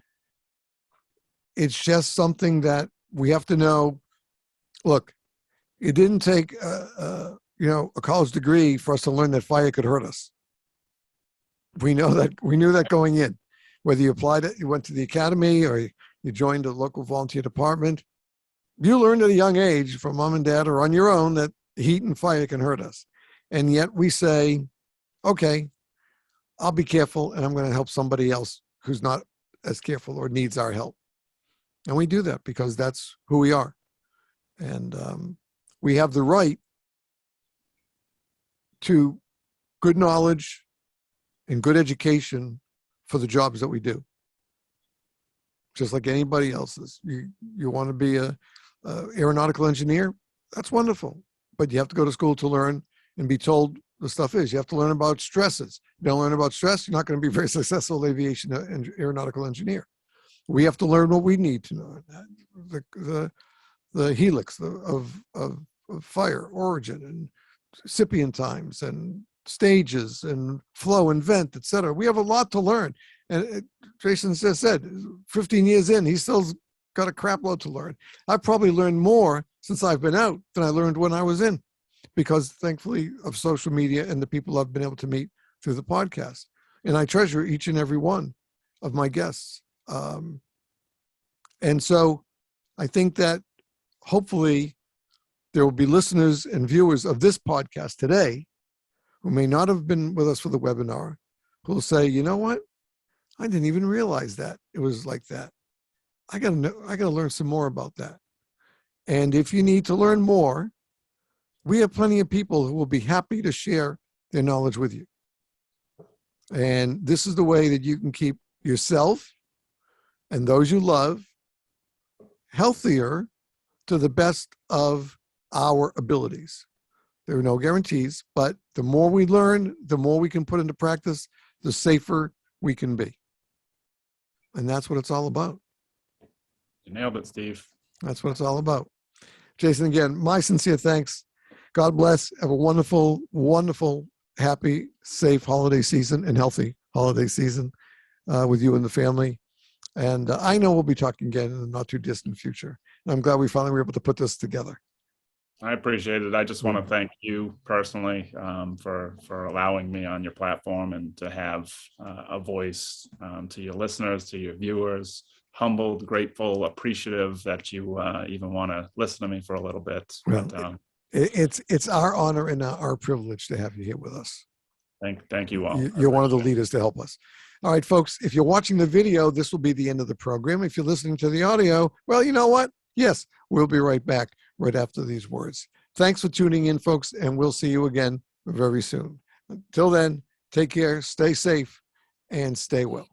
it's just something that we have to know. Look, it didn't take a college degree for us to learn that fire could hurt us. We knew that going in, whether you applied it, you went to the academy, or you joined a local volunteer department. You learned at a young age from mom and dad or on your own that heat and fire can hurt us. And yet we say, okay, I'll be careful and I'm going to help somebody else who's not as careful or needs our help. And we do that because that's who we are. And we have the right to good knowledge and good education for the jobs that we do. Just like anybody else's. You want to be a aeronautical engineer? That's wonderful. But you have to go to school to learn and be told the stuff is. You have to learn about stresses. You don't learn about stress, you're not going to be very successful aviation and aeronautical engineer. We have to learn what we need to know. The helix of fire, origin, and incipient times, and stages, and flow and vent, etc. We have a lot to learn. And Jason just said, 15 years in, he's still got a crap load to learn. I've probably learned more since I've been out than I learned when I was in, because thankfully of social media and the people I've been able to meet through the podcast. And I treasure each and every one of my guests. And so I think that hopefully there will be listeners and viewers of this podcast today who may not have been with us for the webinar, who will say, you know what? I didn't even realize that it was like that. I gotta learn some more about that. And if you need to learn more, we have plenty of people who will be happy to share their knowledge with you. And this is the way that you can keep yourself and those you love healthier to the best of our abilities. There are no guarantees, but the more we learn, the more we can put into practice, the safer we can be. And that's what it's all about. You nailed it, Steve. That's what it's all about. Jason, again, my sincere thanks. God bless. Have a wonderful, wonderful, happy, safe holiday season and healthy holiday season with you and the family. And I know we'll be talking again in the not too distant future. And I'm glad we finally were able to put this together. I appreciate it. I just want to thank you personally for allowing me on your platform and to have a voice to your listeners, to your viewers. Humbled, grateful, appreciative that you even want to listen to me for a little bit. Well, but, it's our honor and our privilege to have you here with us. Thank you all. You're one of the leaders to help us. All right, folks, if you're watching the video, this will be the end of the program. If you're listening to the audio, well, you know what? Yes, we'll be right back right after these words. Thanks for tuning in, folks, and we'll see you again very soon. Until then, take care, stay safe, and stay well.